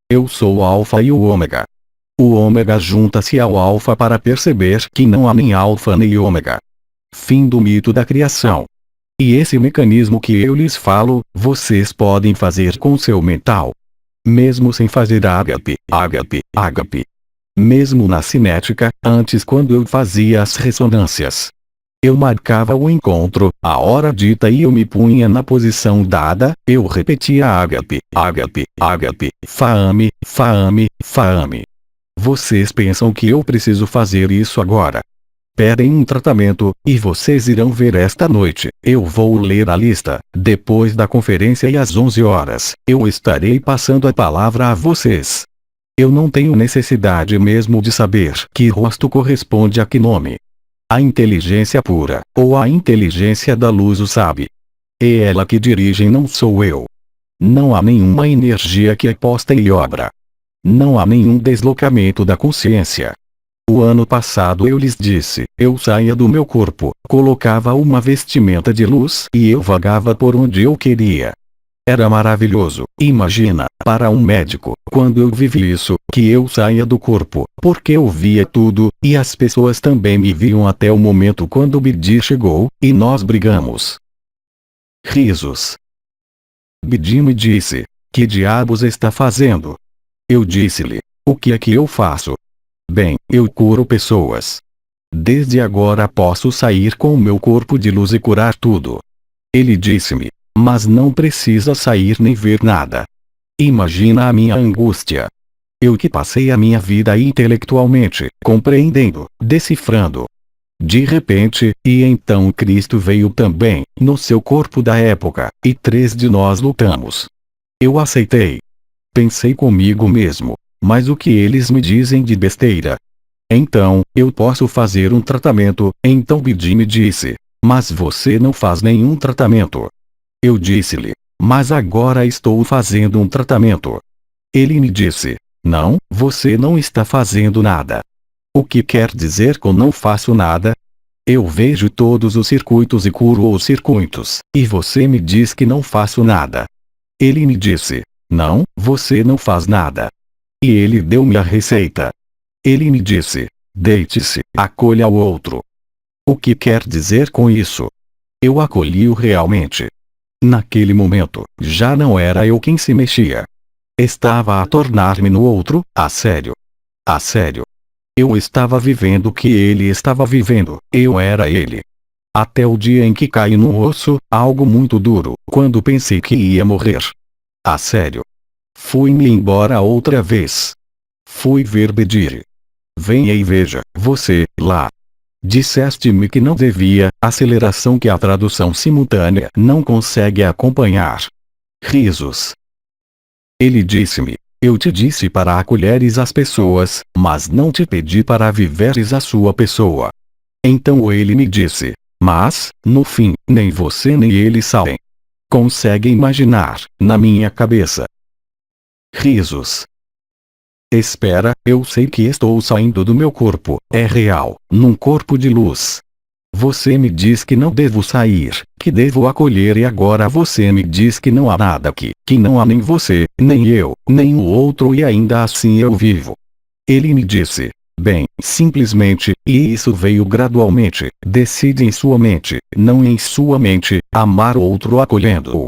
Eu sou o Alfa e o Ômega. O ômega junta-se ao alfa para perceber que não há nem alfa nem ômega. Fim do mito da criação. E esse mecanismo que eu lhes falo, vocês podem fazer com seu mental. Mesmo sem fazer ágape, ágape, ágape. Mesmo na cinética, antes quando eu fazia as ressonâncias. Eu marcava o encontro, a hora dita e eu me punha na posição dada, eu repetia ágape, ágape, ágape, faame, faame, faame. Vocês pensam que eu preciso fazer isso agora? Pedem um tratamento, e vocês irão ver esta noite. Eu vou ler a lista. Depois da conferência e às 11 horas, eu estarei passando a palavra a vocês. Eu não tenho necessidade mesmo de saber que rosto corresponde a que nome. A inteligência pura, ou a inteligência da luz o sabe. É ela que dirige, não sou eu. Não há nenhuma energia que é posta em obra. Não há nenhum deslocamento da consciência. O ano passado eu lhes disse, eu saía do meu corpo, colocava uma vestimenta de luz e eu vagava por onde eu queria. Era maravilhoso. Imagina, para um médico, quando eu vivi isso, que eu saía do corpo, porque eu via tudo, e as pessoas também me viam até o momento quando o Bidi chegou, e nós brigamos. Risos. Bidi me disse, que diabos está fazendo? Eu disse-lhe, o que é que eu faço? Bem, eu curo pessoas. Desde agora posso sair com o meu corpo de luz e curar tudo. Ele disse-me, mas não precisa sair nem ver nada. Imagina a minha angústia. Eu que passei a minha vida intelectualmente, compreendendo, decifrando. De repente, e então Cristo veio também, no seu corpo da época, e 3 de nós lutamos. Eu aceitei. Pensei comigo mesmo, mas o que eles me dizem de besteira? Então, eu posso fazer um tratamento. Então Bidi me disse, mas você não faz nenhum tratamento. Eu disse-lhe, mas agora estou fazendo um tratamento. Ele me disse, não, você não está fazendo nada. O que quer dizer com não faço nada? Eu vejo todos os circuitos e curo os circuitos, e você me diz que não faço nada. Ele me disse, não, você não faz nada. E ele deu-me a receita. Ele me disse, deite-se, acolha o outro. O que quer dizer com isso? Eu acolhi-o realmente. Naquele momento, já não era eu quem se mexia. Estava a tornar-me no outro, a sério. A sério. Eu estava vivendo o que ele estava vivendo, eu era ele. Até o dia em que caí no osso, algo muito duro, quando pensei que ia morrer. A sério. Fui-me embora outra vez. Fui ver Bidi. Venha e veja, você, lá. Disseste-me que não devia, aceleração que a tradução simultânea não consegue acompanhar. Risos. Ele disse-me, eu te disse para acolheres as pessoas, mas não te pedi para viveres a sua pessoa. Então ele me disse, mas, no fim, nem você nem ele sabem. Consegue imaginar, na minha cabeça. Risos. Espera, eu sei que estou saindo do meu corpo, é real, num corpo de luz. Você me diz que não devo sair, que devo acolher e agora você me diz que não há nada aqui, que não há nem você, nem eu, nem o outro e ainda assim eu vivo. Ele me disse, bem, simplesmente, e isso veio gradualmente, decide em sua mente, não em sua mente, amar o outro acolhendo-o.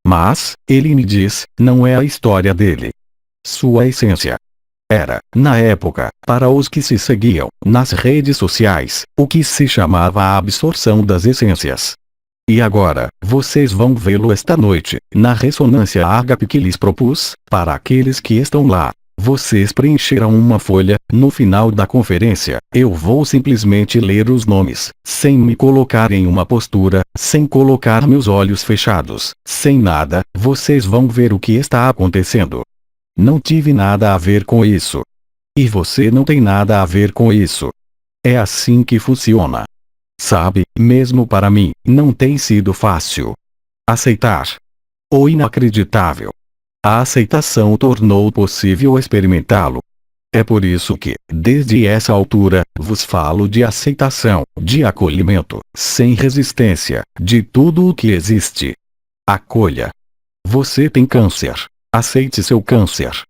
Mas, ele me diz, não é a história dele. Sua essência. Era, na época, para os que se seguiam, nas redes sociais, o que se chamava a absorção das essências. E agora, vocês vão vê-lo esta noite, na ressonância ágape que lhes propus, para aqueles que estão lá. Vocês preencherão uma folha, no final da conferência, eu vou simplesmente ler os nomes, sem me colocar em uma postura, sem colocar meus olhos fechados, sem nada, vocês vão ver o que está acontecendo. Não tive nada a ver com isso. E você não tem nada a ver com isso. É assim que funciona. Sabe, mesmo para mim, não tem sido fácil aceitar. Ou inacreditável. A aceitação tornou possível experimentá-lo. É por isso que, desde essa altura, vos falo de aceitação, de acolhimento, sem resistência, de tudo o que existe. Acolha. Você tem câncer. Aceite seu câncer.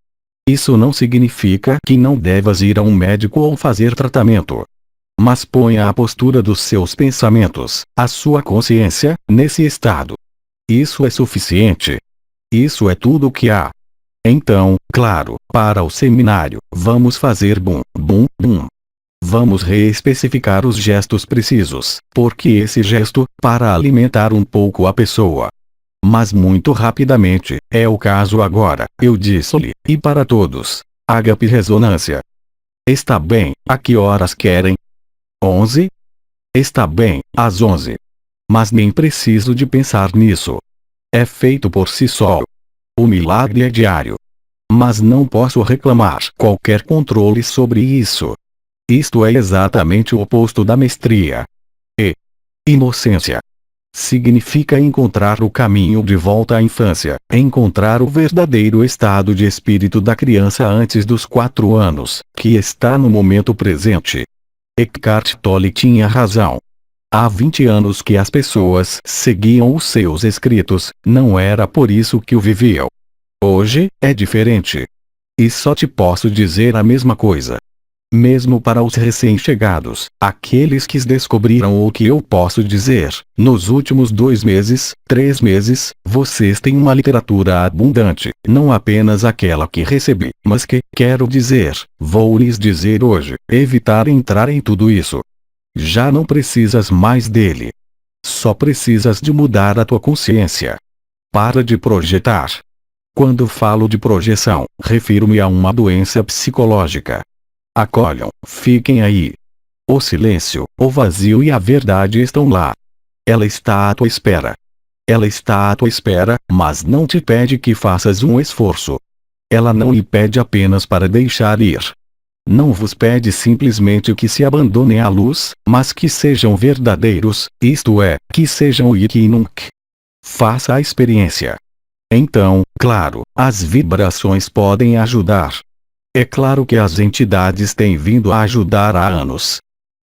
Isso não significa que não devas ir a um médico ou fazer tratamento. Mas ponha a postura dos seus pensamentos, a sua consciência, nesse estado. Isso é suficiente. Isso é tudo o que há. Então, claro, para o seminário, vamos fazer bum, bum, bum. Vamos reespecificar os gestos precisos, porque esse gesto, para alimentar um pouco a pessoa. Mas muito rapidamente, é o caso agora, eu disse-lhe, e para todos. Ágape ressonância. Está bem, a que horas querem? 11? Está bem, às 11. Mas nem preciso de pensar nisso. É feito por si só. O milagre é diário. Mas não posso reclamar qualquer controle sobre isso. Isto é exatamente o oposto da mestria. E inocência significa encontrar o caminho de volta à infância, encontrar o verdadeiro estado de espírito da criança antes dos 4 anos, que está no momento presente. Eckhart Tolle tinha razão. Há 20 anos que as pessoas seguiam os seus escritos, não era por isso que o viviam. Hoje, é diferente. E só te posso dizer a mesma coisa. Mesmo para os recém-chegados, aqueles que descobriram o que eu posso dizer, nos últimos 2 meses, 3 meses, vocês têm uma literatura abundante, não apenas aquela que recebi, mas que, quero dizer, vou lhes dizer hoje, evitar entrar em tudo isso. Já não precisas mais dele. Só precisas de mudar a tua consciência. Para de projetar. Quando falo de projeção, refiro-me a uma doença psicológica. Acolham, fiquem aí. O silêncio, o vazio e a verdade estão lá. Ela está à tua espera. Ela está à tua espera, mas não te pede que faças um esforço. Ela não lhe pede apenas para deixar ir. Não vos pede simplesmente que se abandonem à luz, mas que sejam verdadeiros, isto é, que sejam o ik e nunc. Faça a experiência. Então, claro, as vibrações podem ajudar. É claro que as entidades têm vindo a ajudar há anos.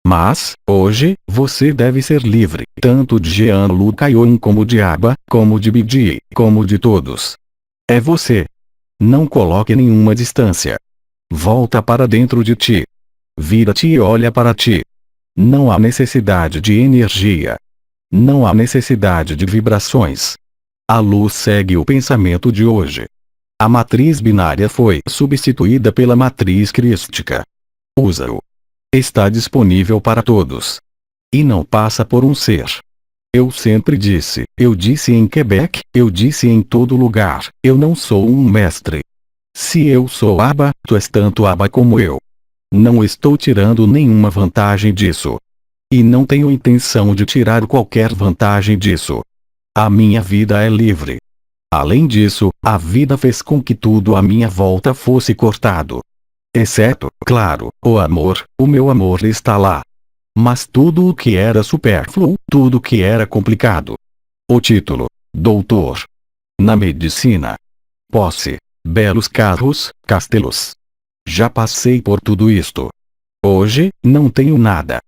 Mas, hoje, você deve ser livre, tanto de Jean-Luc Ayon como de Abba, como de Bidi, como de todos. É você. Não coloque nenhuma distância. Volta para dentro de ti. Vira-te e olha para ti. Não há necessidade de energia. Não há necessidade de vibrações. A luz segue o pensamento de hoje. A matriz binária foi substituída pela matriz crística. Usa-o. Está disponível para todos. E não passa por um ser. Eu sempre disse, eu disse em Quebec, eu disse em todo lugar, eu não sou um mestre. Se eu sou Abba, tu és tanto Abba como eu. Não estou tirando nenhuma vantagem disso. E não tenho intenção de tirar qualquer vantagem disso. A minha vida é livre. Além disso, a vida fez com que tudo à minha volta fosse cortado. Exceto, claro, o amor, o meu amor está lá. Mas tudo o que era supérfluo, tudo o que era complicado. O título, doutor. Na medicina. Posse. Belos carros, castelos. Já passei por tudo isto. Hoje, não tenho nada.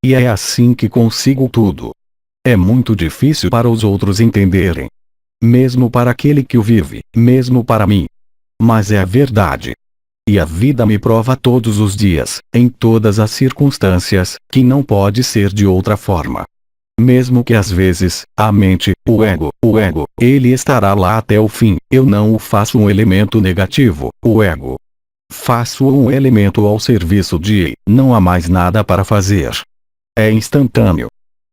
E é assim que consigo tudo. É muito difícil para os outros entenderem. Mesmo para aquele que o vive, mesmo para mim. Mas é a verdade. E a vida me prova todos os dias, em todas as circunstâncias, que não pode ser de outra forma. Mesmo que às vezes, a mente, o ego, ele estará lá até o fim, eu não o faço um elemento negativo, o ego. Faço um elemento ao serviço de, não há mais nada para fazer. É instantâneo.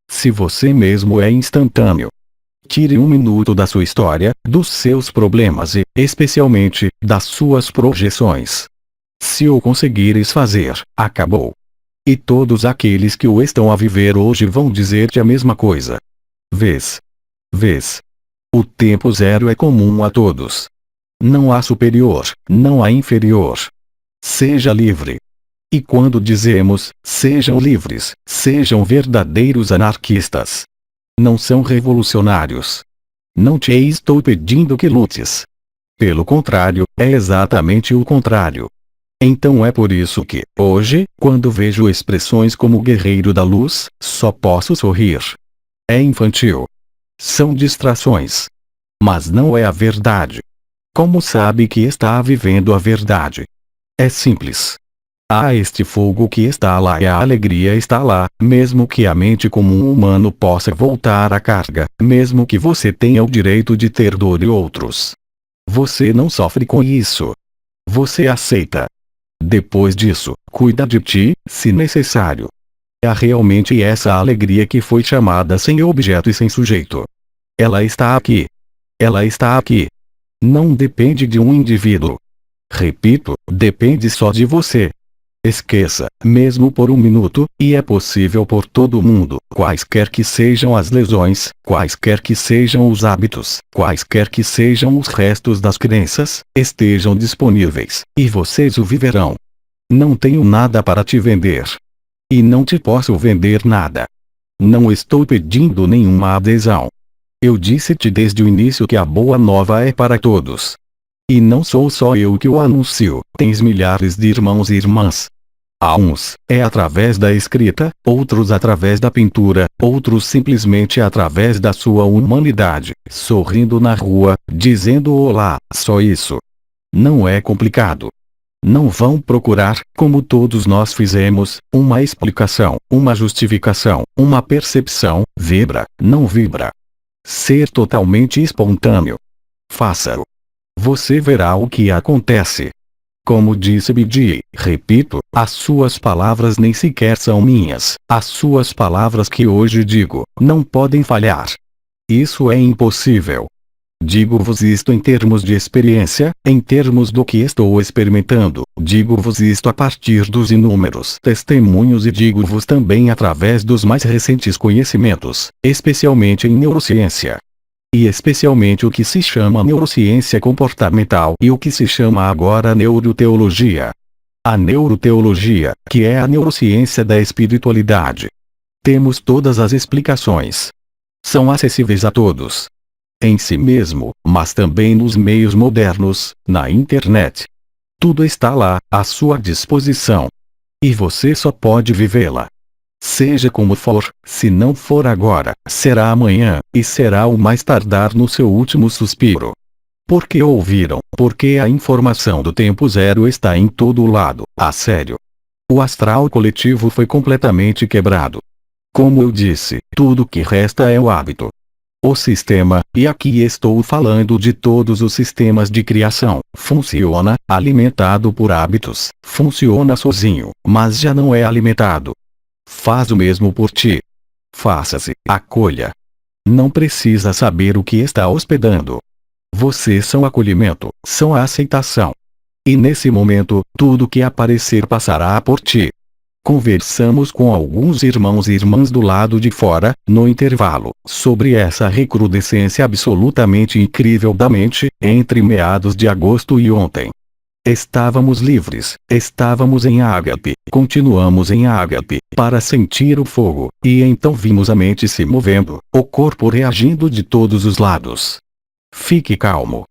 Se você mesmo é instantâneo. Tire 1 minuto da sua história, dos seus problemas e, especialmente, das suas projeções. Se o conseguires fazer, acabou. E todos aqueles que o estão a viver hoje vão dizer-te a mesma coisa. Vês? O tempo zero é comum a todos. Não há superior, não há inferior. Seja livre. E quando dizemos, sejam livres, sejam verdadeiros anarquistas. Não são revolucionários. Não te estou pedindo que lutes. Pelo contrário, é exatamente o contrário. Então é por isso que, hoje, quando vejo expressões como guerreiro da luz, só posso sorrir. É infantil. São distrações. Mas não é a verdade. Como sabe que está vivendo a verdade? É simples. Há este fogo que está lá e a alegria está lá, mesmo que a mente comum humano possa voltar à carga, mesmo que você tenha o direito de ter dor de outros. Você não sofre com isso. Você aceita. Depois disso, cuida de ti, se necessário. É realmente essa alegria que foi chamada sem objeto e sem sujeito. Ela está aqui. Ela está aqui. Não depende de um indivíduo. Repito, depende só de você. Esqueça, mesmo por um minuto, e é possível por todo mundo, quaisquer que sejam as lesões, quaisquer que sejam os hábitos, quaisquer que sejam os restos das crenças, estejam disponíveis, e vocês o viverão. Não tenho nada para te vender. E não te posso vender nada. Não estou pedindo nenhuma adesão. Eu disse-te desde o início que a boa nova é para todos. E não sou só eu que o anuncio, tens milhares de irmãos e irmãs. A uns, é através da escrita, outros através da pintura, outros simplesmente através da sua humanidade, sorrindo na rua, dizendo olá, só isso. Não é complicado. Não vão procurar, como todos nós fizemos, uma explicação, uma justificação, uma percepção, vibra, não vibra. Ser totalmente espontâneo. Faça-o. Você verá o que acontece. Como disse Bidi, repito, as suas palavras nem sequer são minhas, as suas palavras que hoje digo, não podem falhar. Isso é impossível. Digo-vos isto em termos de experiência, em termos do que estou experimentando, digo-vos isto a partir dos inúmeros testemunhos e digo-vos também através dos mais recentes conhecimentos, especialmente em neurociência. E especialmente o que se chama neurociência comportamental e o que se chama agora neuroteologia. A neuroteologia, que é a neurociência da espiritualidade. Temos todas as explicações. São acessíveis a todos. Em si mesmo, mas também nos meios modernos, na internet. Tudo está lá, à sua disposição. E você só pode vivê-la. Seja como for, se não for agora, será amanhã, e será o mais tardar no seu último suspiro. Porque ouviram, porque a informação do tempo zero está em todo lado, a sério. O astral coletivo foi completamente quebrado. Como eu disse, tudo que resta é o hábito. O sistema, e aqui estou falando de todos os sistemas de criação, funciona, alimentado por hábitos, funciona sozinho, mas já não é alimentado. Faz o mesmo por ti. Faça-se, acolha. Não precisa saber o que está hospedando. Vocês são acolhimento, são a aceitação. E nesse momento, tudo que aparecer passará por ti. Conversamos com alguns irmãos e irmãs do lado de fora, no intervalo, sobre essa recrudescência absolutamente incrível da mente, entre meados de agosto e ontem. Estávamos livres, estávamos em ágape, continuamos em ágape, para sentir o fogo, e então vimos a mente se movendo, o corpo reagindo de todos os lados. Fique calmo.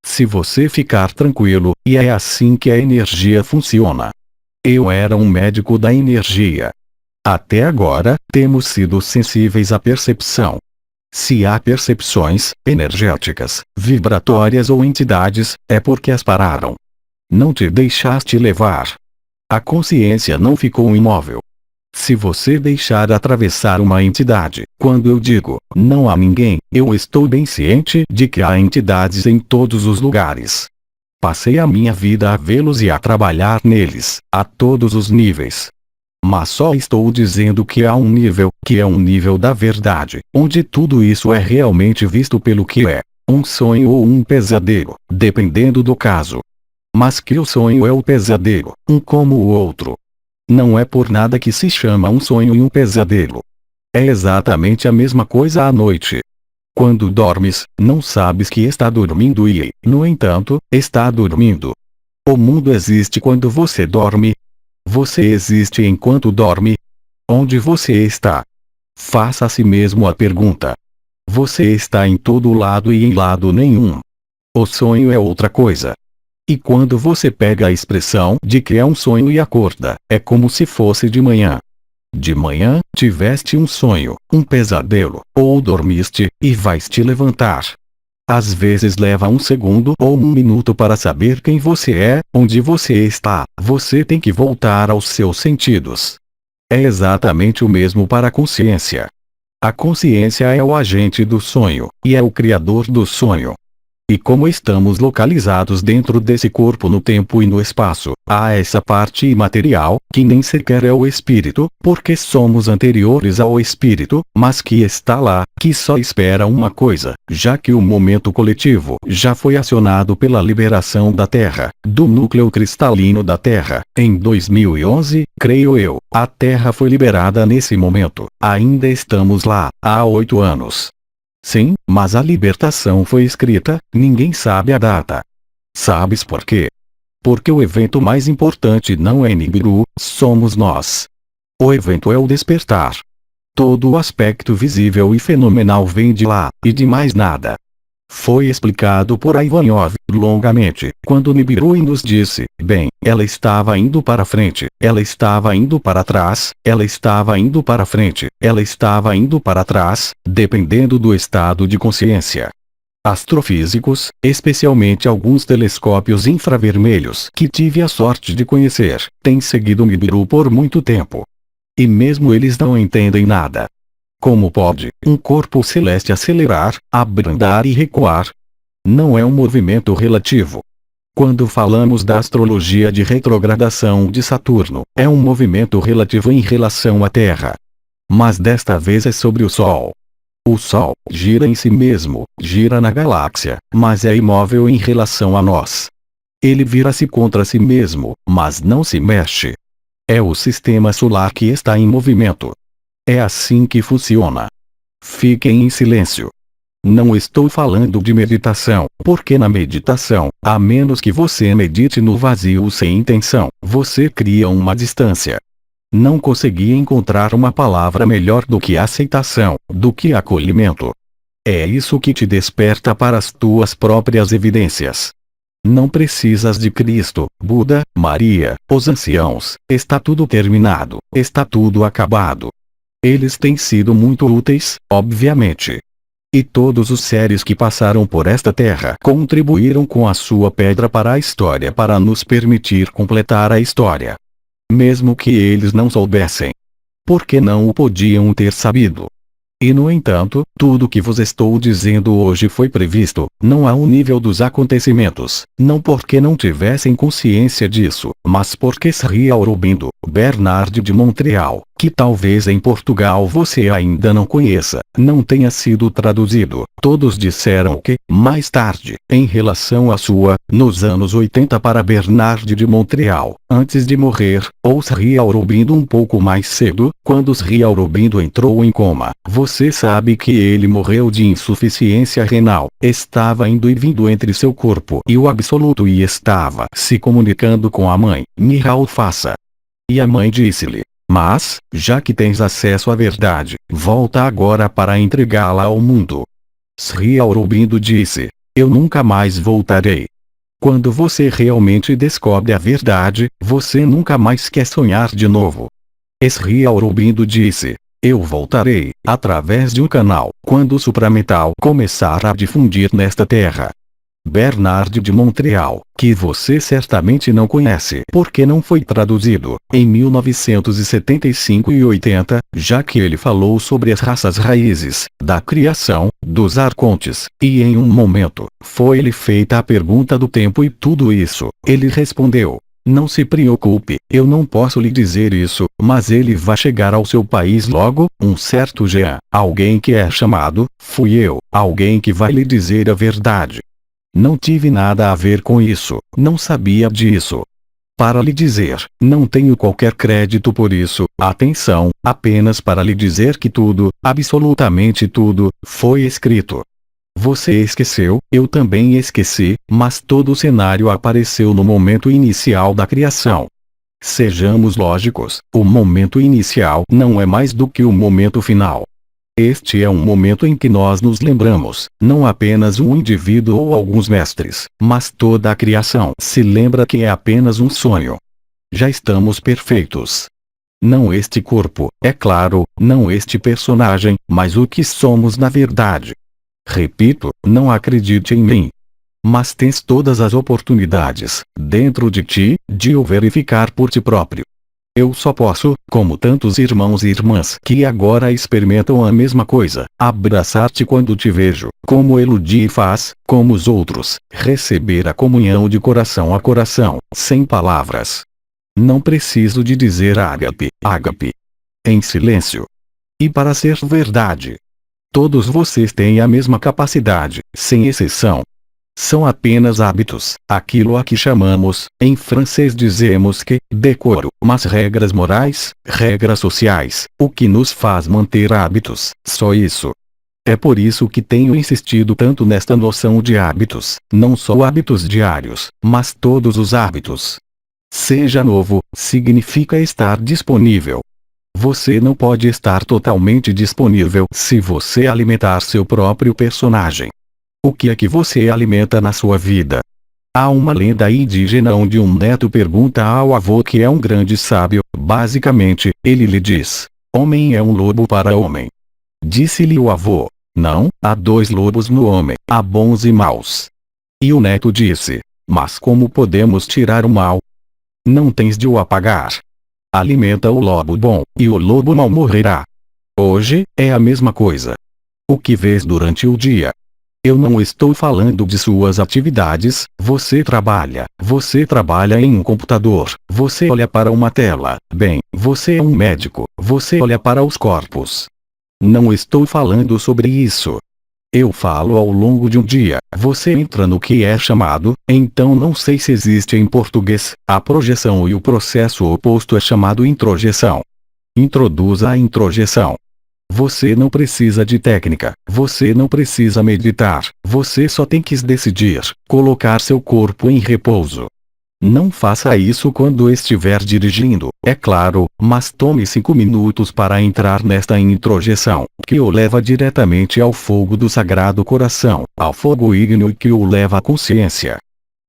Se você ficar tranquilo, e é assim que a energia funciona. Eu era um médico da energia. Até agora, temos sido sensíveis à percepção. Se há percepções, energéticas, vibratórias ou entidades, é porque as pararam. Não te deixaste levar. A consciência não ficou imóvel. Se você deixar atravessar uma entidade, quando eu digo, não há ninguém, eu estou bem ciente de que há entidades em todos os lugares. Passei a minha vida a vê-los e a trabalhar neles, a todos os níveis. Mas só estou dizendo que há um nível, que é um nível da verdade, onde tudo isso é realmente visto pelo que é, um sonho ou um pesadelo, dependendo do caso. Mas que o sonho é o pesadelo, um como o outro. Não é por nada que se chama um sonho e um pesadelo. É exatamente a mesma coisa à noite. Quando dormes, não sabes que está dormindo e, no entanto, está dormindo. O mundo existe quando você dorme. Você existe enquanto dorme. Onde você está? Faça a si mesmo a pergunta. Você está em todo lado e em lado nenhum. O sonho é outra coisa. E quando você pega a expressão de que é um sonho e acorda, é como se fosse de manhã. De manhã, tiveste um sonho, um pesadelo, ou dormiste, e vais te levantar. Às vezes leva um segundo ou um minuto para saber quem você é, onde você está. Você tem que voltar aos seus sentidos. É exatamente o mesmo para a consciência. A consciência é o agente do sonho, e é o criador do sonho. E como estamos localizados dentro desse corpo no tempo e no espaço, há essa parte imaterial, que nem sequer é o espírito, porque somos anteriores ao espírito, mas que está lá, que só espera uma coisa, já que o momento coletivo já foi acionado pela liberação da Terra, do núcleo cristalino da Terra. Em 2011, creio eu, a Terra foi liberada nesse momento. Ainda estamos lá, há 8 anos. Sim, mas a libertação foi escrita, ninguém sabe a data. Sabes por quê? Porque o evento mais importante não é Nibiru, somos nós. O evento é o despertar. Todo o aspecto visível e fenomenal vem de lá, e de mais nada. Foi explicado por Ivanov, longamente, quando Nibiru nos disse, bem, ela estava indo para frente, ela estava indo para trás, ela estava indo para frente, ela estava indo para trás, dependendo do estado de consciência. Astrofísicos, especialmente alguns telescópios infravermelhos que tive a sorte de conhecer, têm seguido Nibiru por muito tempo. E mesmo eles não entendem nada. Como pode um corpo celeste acelerar, abrandar e recuar? Não é um movimento relativo. Quando falamos da astrologia de retrogradação de Saturno, é um movimento relativo em relação à Terra. Mas desta vez é sobre o Sol. O Sol gira em si mesmo, gira na galáxia, mas é imóvel em relação a nós. Ele vira-se contra si mesmo, mas não se mexe. É o sistema solar que está em movimento. É assim que funciona. Fiquem em silêncio. Não estou falando de meditação, porque na meditação, a menos que você medite no vazio sem intenção, você cria uma distância. Não consegui encontrar uma palavra melhor do que aceitação, do que acolhimento. É isso que te desperta para as tuas próprias evidências. Não precisas de Cristo, Buda, Maria, os anciãos, está tudo terminado, está tudo acabado. Eles têm sido muito úteis, obviamente. E todos os seres que passaram por esta terra contribuíram com a sua pedra para a história para nos permitir completar a história. Mesmo que eles não soubessem. Porque não o podiam ter sabido. E no entanto, tudo que vos estou dizendo hoje foi previsto, não ao nível dos acontecimentos, não porque não tivessem consciência disso, mas porque Sri Aurobindo, Bernard de Montreal, que talvez em Portugal você ainda não conheça, não tenha sido traduzido, todos disseram que, mais tarde, em relação à sua, nos anos 80 para Bernard de Montreal, antes de morrer, ou Sri Aurobindo um pouco mais cedo, quando Sri Aurobindo entrou em coma, você sabe que ele morreu de insuficiência renal, estava indo e vindo entre seu corpo e o absoluto e estava se comunicando com a mãe, Nihal faça. E a mãe disse-lhe, mas, já que tens acesso à verdade, volta agora para entregá-la ao mundo. Sri Aurobindo disse, eu nunca mais voltarei. Quando você realmente descobre a verdade, você nunca mais quer sonhar de novo. Sri Aurobindo disse, eu voltarei, através de um canal, quando o supramental começar a difundir nesta terra. Bernard de Montreal, que você certamente não conhece porque não foi traduzido, em 1975 e 80, já que ele falou sobre as raças raízes, da criação, dos arcontes, e em um momento, foi-lhe feita a pergunta do tempo e tudo isso, ele respondeu, não se preocupe, eu não posso lhe dizer isso, mas ele vai chegar ao seu país logo, um certo Jean, alguém que é chamado, fui eu, alguém que vai lhe dizer a verdade. Não tive nada a ver com isso, não sabia disso. Para lhe dizer, não tenho qualquer crédito por isso, atenção, apenas para lhe dizer que tudo, absolutamente tudo, foi escrito. Você esqueceu, eu também esqueci, mas todo o cenário apareceu no momento inicial da criação. Sejamos lógicos, o momento inicial não é mais do que o momento final. Este é um momento em que nós nos lembramos, não apenas um indivíduo ou alguns mestres, mas toda a criação se lembra que é apenas um sonho. Já estamos perfeitos. Não este corpo, é claro, não este personagem, mas o que somos na verdade. Repito, não acredite em mim. Mas tens todas as oportunidades, dentro de ti, de o verificar por ti próprio. Eu só posso, como tantos irmãos e irmãs que agora experimentam a mesma coisa, abraçar-te quando te vejo, como Elodie faz, como os outros, receber a comunhão de coração a coração, sem palavras. Não preciso de dizer ágape, ágape. Em silêncio. E para ser verdade, todos vocês têm a mesma capacidade, sem exceção. São apenas hábitos, aquilo a que chamamos, em francês dizemos que, decoro, mas regras morais, regras sociais, o que nos faz manter hábitos, só isso. É por isso que tenho insistido tanto nesta noção de hábitos, não só hábitos diários, mas todos os hábitos. Seja novo, significa estar disponível. Você não pode estar totalmente disponível se você alimentar seu próprio personagem. O que é que você alimenta na sua vida? Há uma lenda indígena onde um neto pergunta ao avô que é um grande sábio, basicamente, ele lhe diz: homem é um lobo para homem. Disse-lhe o avô: não, há dois lobos no homem, há bons e maus. E o neto disse: mas como podemos tirar o mal? Não tens de o apagar. Alimenta o lobo bom, e o lobo mau morrerá. Hoje, é a mesma coisa. O que vês durante o dia? Eu não estou falando de suas atividades, você trabalha em um computador, você olha para uma tela, bem, você é um médico, você olha para os corpos. Não estou falando sobre isso. Eu falo ao longo de um dia, você entra no que é chamado, então não sei se existe em português, a projeção e o processo oposto é chamado introjeção. Introduza a introjeção. Você não precisa de técnica, você não precisa meditar, você só tem que decidir, colocar seu corpo em repouso. Não faça isso quando estiver dirigindo, é claro, mas tome 5 minutos para entrar nesta introjeção, que o leva diretamente ao fogo do Sagrado Coração, ao fogo ígneo que o leva à consciência.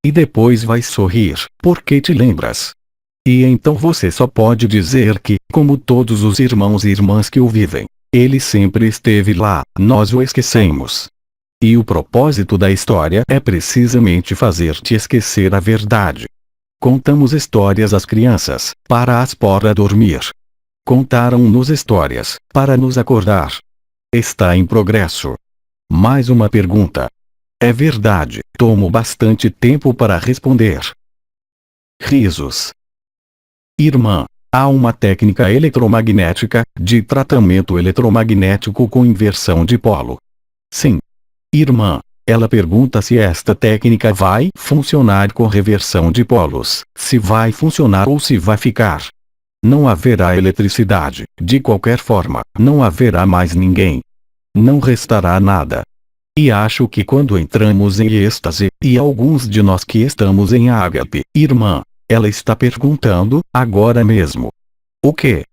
E depois vai sorrir, porque te lembras. E então você só pode dizer que, como todos os irmãos e irmãs que o vivem, ele sempre esteve lá, nós o esquecemos. E o propósito da história é precisamente fazer-te esquecer a verdade. Contamos histórias às crianças, para as pôr a dormir. Contaram-nos histórias, para nos acordar. Está em progresso. Mais uma pergunta. É verdade, tomo bastante tempo para responder. Risos. Irmã, há uma técnica eletromagnética, de tratamento eletromagnético com inversão de polo. Sim. Irmã, ela pergunta se esta técnica vai funcionar com reversão de polos, se vai funcionar ou se vai ficar. Não haverá eletricidade, de qualquer forma, não haverá mais ninguém. Não restará nada. E acho que quando entramos em êxtase, e alguns de nós que estamos em ágape, irmã, ela está perguntando, agora mesmo. O quê?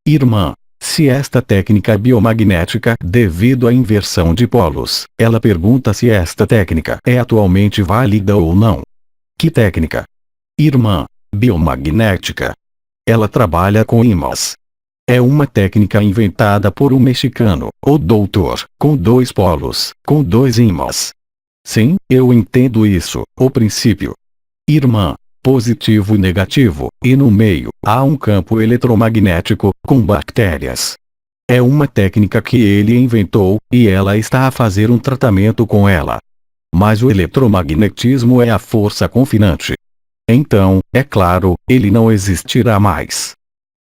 Irmã, se esta técnica biomagnética, devido à inversão de polos, ela pergunta se esta técnica é atualmente válida ou não. Que técnica? Irmã, biomagnética. Ela trabalha com ímãs. É uma técnica inventada por um mexicano, o doutor, com 2 polos, com 2 ímãs. Sim, eu entendo isso, o princípio. Irmã, positivo e negativo, e no meio, há um campo eletromagnético, com bactérias. É uma técnica que ele inventou, e ela está a fazer um tratamento com ela. Mas o eletromagnetismo é a força confinante. Então, é claro, ele não existirá mais.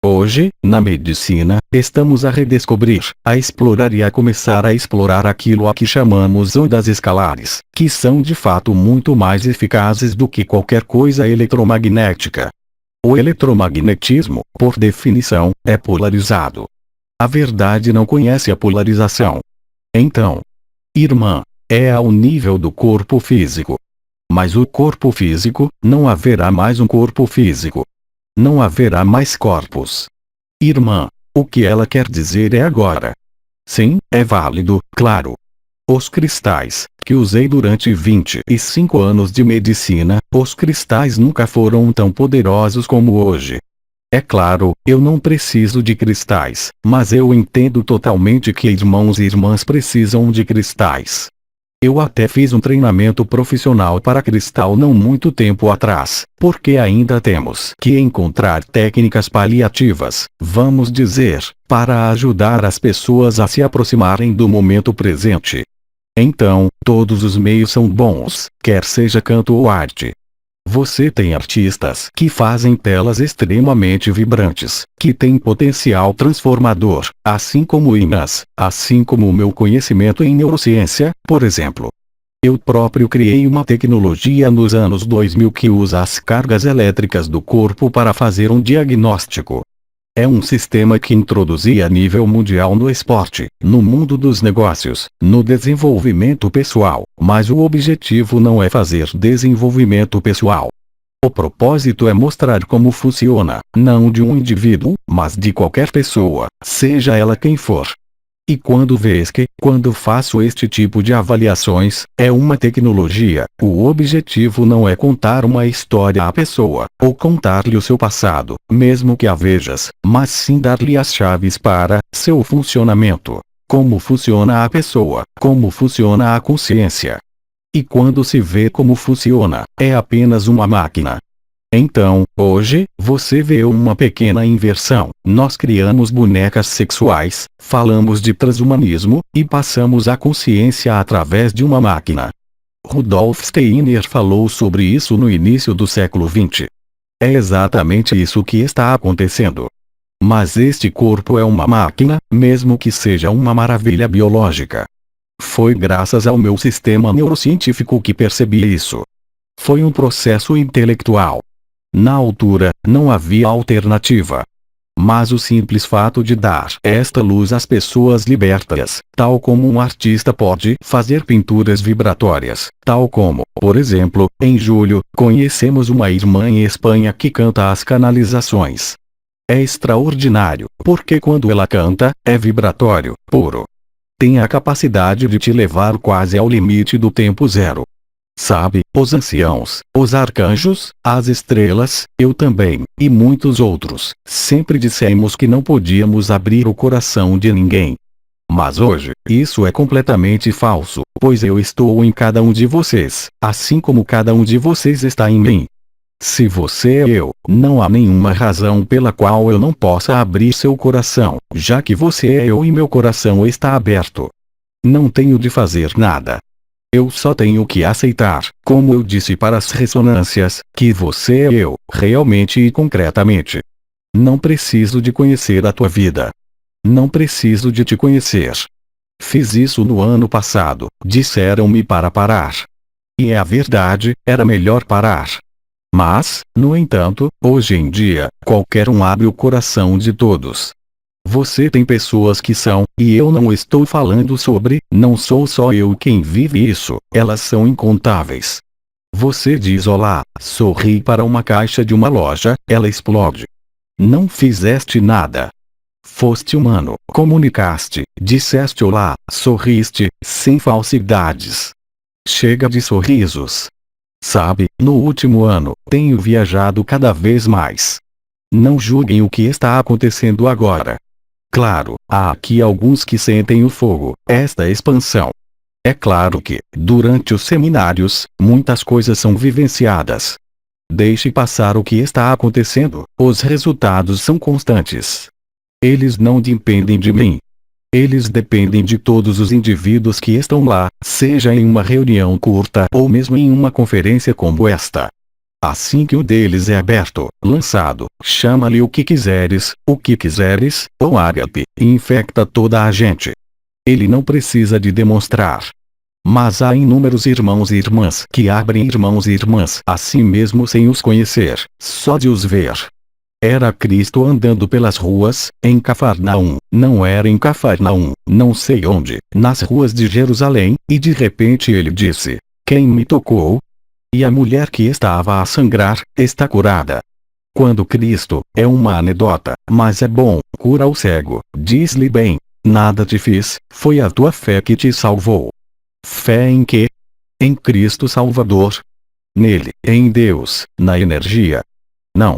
Hoje, na medicina, estamos a redescobrir, a explorar e a começar a explorar aquilo a que chamamos ondas escalares, que são de fato muito mais eficazes do que qualquer coisa eletromagnética. O eletromagnetismo, por definição, é polarizado. A verdade não conhece a polarização. Então, irmã, é ao nível do corpo físico. Mas o corpo físico, não haverá mais um corpo físico. Não haverá mais corpos. Irmã, o que ela quer dizer é agora. Sim, é válido, claro. Os cristais, que usei durante 25 anos de medicina, os cristais nunca foram tão poderosos como hoje. É claro, eu não preciso de cristais, mas eu entendo totalmente que irmãos e irmãs precisam de cristais. Eu até fiz um treinamento profissional para cristal não muito tempo atrás, porque ainda temos que encontrar técnicas paliativas, vamos dizer, para ajudar as pessoas a se aproximarem do momento presente. Então, todos os meios são bons, quer seja canto ou arte. Você tem artistas que fazem telas extremamente vibrantes, que têm potencial transformador, assim como imãs, assim como o meu conhecimento em neurociência, por exemplo. Eu próprio criei uma tecnologia nos anos 2000 que usa as cargas elétricas do corpo para fazer um diagnóstico. É um sistema que introduzi a nível mundial no esporte, no mundo dos negócios, no desenvolvimento pessoal, mas o objetivo não é fazer desenvolvimento pessoal. O propósito é mostrar como funciona, não de um indivíduo, mas de qualquer pessoa, seja ela quem for. E quando faço este tipo de avaliações, é uma tecnologia, o objetivo não é contar uma história à pessoa, ou contar-lhe o seu passado, mesmo que a vejas, mas sim dar-lhe as chaves para seu funcionamento. Como funciona a pessoa, como funciona a consciência. E quando se vê como funciona, é apenas uma máquina. Então, hoje, você vê uma pequena inversão. Nós criamos bonecas sexuais, falamos de transhumanismo, e passamos a consciência através de uma máquina. Rudolf Steiner falou sobre isso no início do século XX. É exatamente isso que está acontecendo. Mas este corpo é uma máquina, mesmo que seja uma maravilha biológica. Foi graças ao meu sistema neurocientífico que percebi isso. Foi um processo intelectual. Na altura, não havia alternativa. Mas o simples fato de dar esta luz às pessoas liberta-as, tal como um artista pode fazer pinturas vibratórias, tal como, por exemplo, em julho, conhecemos uma irmã em Espanha que canta as canalizações. É extraordinário, porque quando ela canta, é vibratório, puro. Tem a capacidade de te levar quase ao limite do tempo zero. Sabe, os anciãos, os arcanjos, as estrelas, eu também, e muitos outros, sempre dissemos que não podíamos abrir o coração de ninguém. Mas hoje, isso é completamente falso, pois eu estou em cada um de vocês, assim como cada um de vocês está em mim. Se você é eu, não há nenhuma razão pela qual eu não possa abrir seu coração, já que você é eu e meu coração está aberto. Não tenho de fazer nada. Eu só tenho que aceitar, como eu disse para as ressonâncias, que você é eu, realmente e concretamente. Não preciso de conhecer a tua vida. Não preciso de te conhecer. Fiz isso no ano passado, disseram-me para parar. E é a verdade, era melhor parar. Mas, no entanto, hoje em dia, qualquer um abre o coração de todos. Você tem pessoas que são, e eu não estou falando sobre, não sou só eu quem vive isso, elas são incontáveis. Você diz olá, sorri para uma caixa de uma loja, ela explode. Não fizeste nada. Foste humano, comunicaste, disseste olá, sorriste, sem falsidades. Chega de sorrisos. Sabe, no último ano, tenho viajado cada vez mais. Não julguem o que está acontecendo agora. Claro, há aqui alguns que sentem o fogo, esta expansão. É claro que, durante os seminários, muitas coisas são vivenciadas. Deixe passar o que está acontecendo, os resultados são constantes. Eles não dependem de mim. Eles dependem de todos os indivíduos que estão lá, seja em uma reunião curta ou mesmo em uma conferência como esta. Assim que um deles é aberto, lançado, chama-lhe o que quiseres, ou ágape, e infecta toda a gente. Ele não precisa de demonstrar. Mas há inúmeros irmãos e irmãs que abrem irmãos e irmãs a si mesmo sem os conhecer, só de os ver. Era Cristo andando pelas ruas, em Cafarnaum, não era em Cafarnaum, não sei onde, nas ruas de Jerusalém, e de repente ele disse: "Quem me tocou?" E a mulher que estava a sangrar, está curada. Quando Cristo, é uma anedota, mas é bom, cura o cego, diz-lhe bem: "Nada te fiz, foi a tua fé que te salvou." Fé em quê? Em Cristo Salvador? Nele, em Deus, na energia? Não.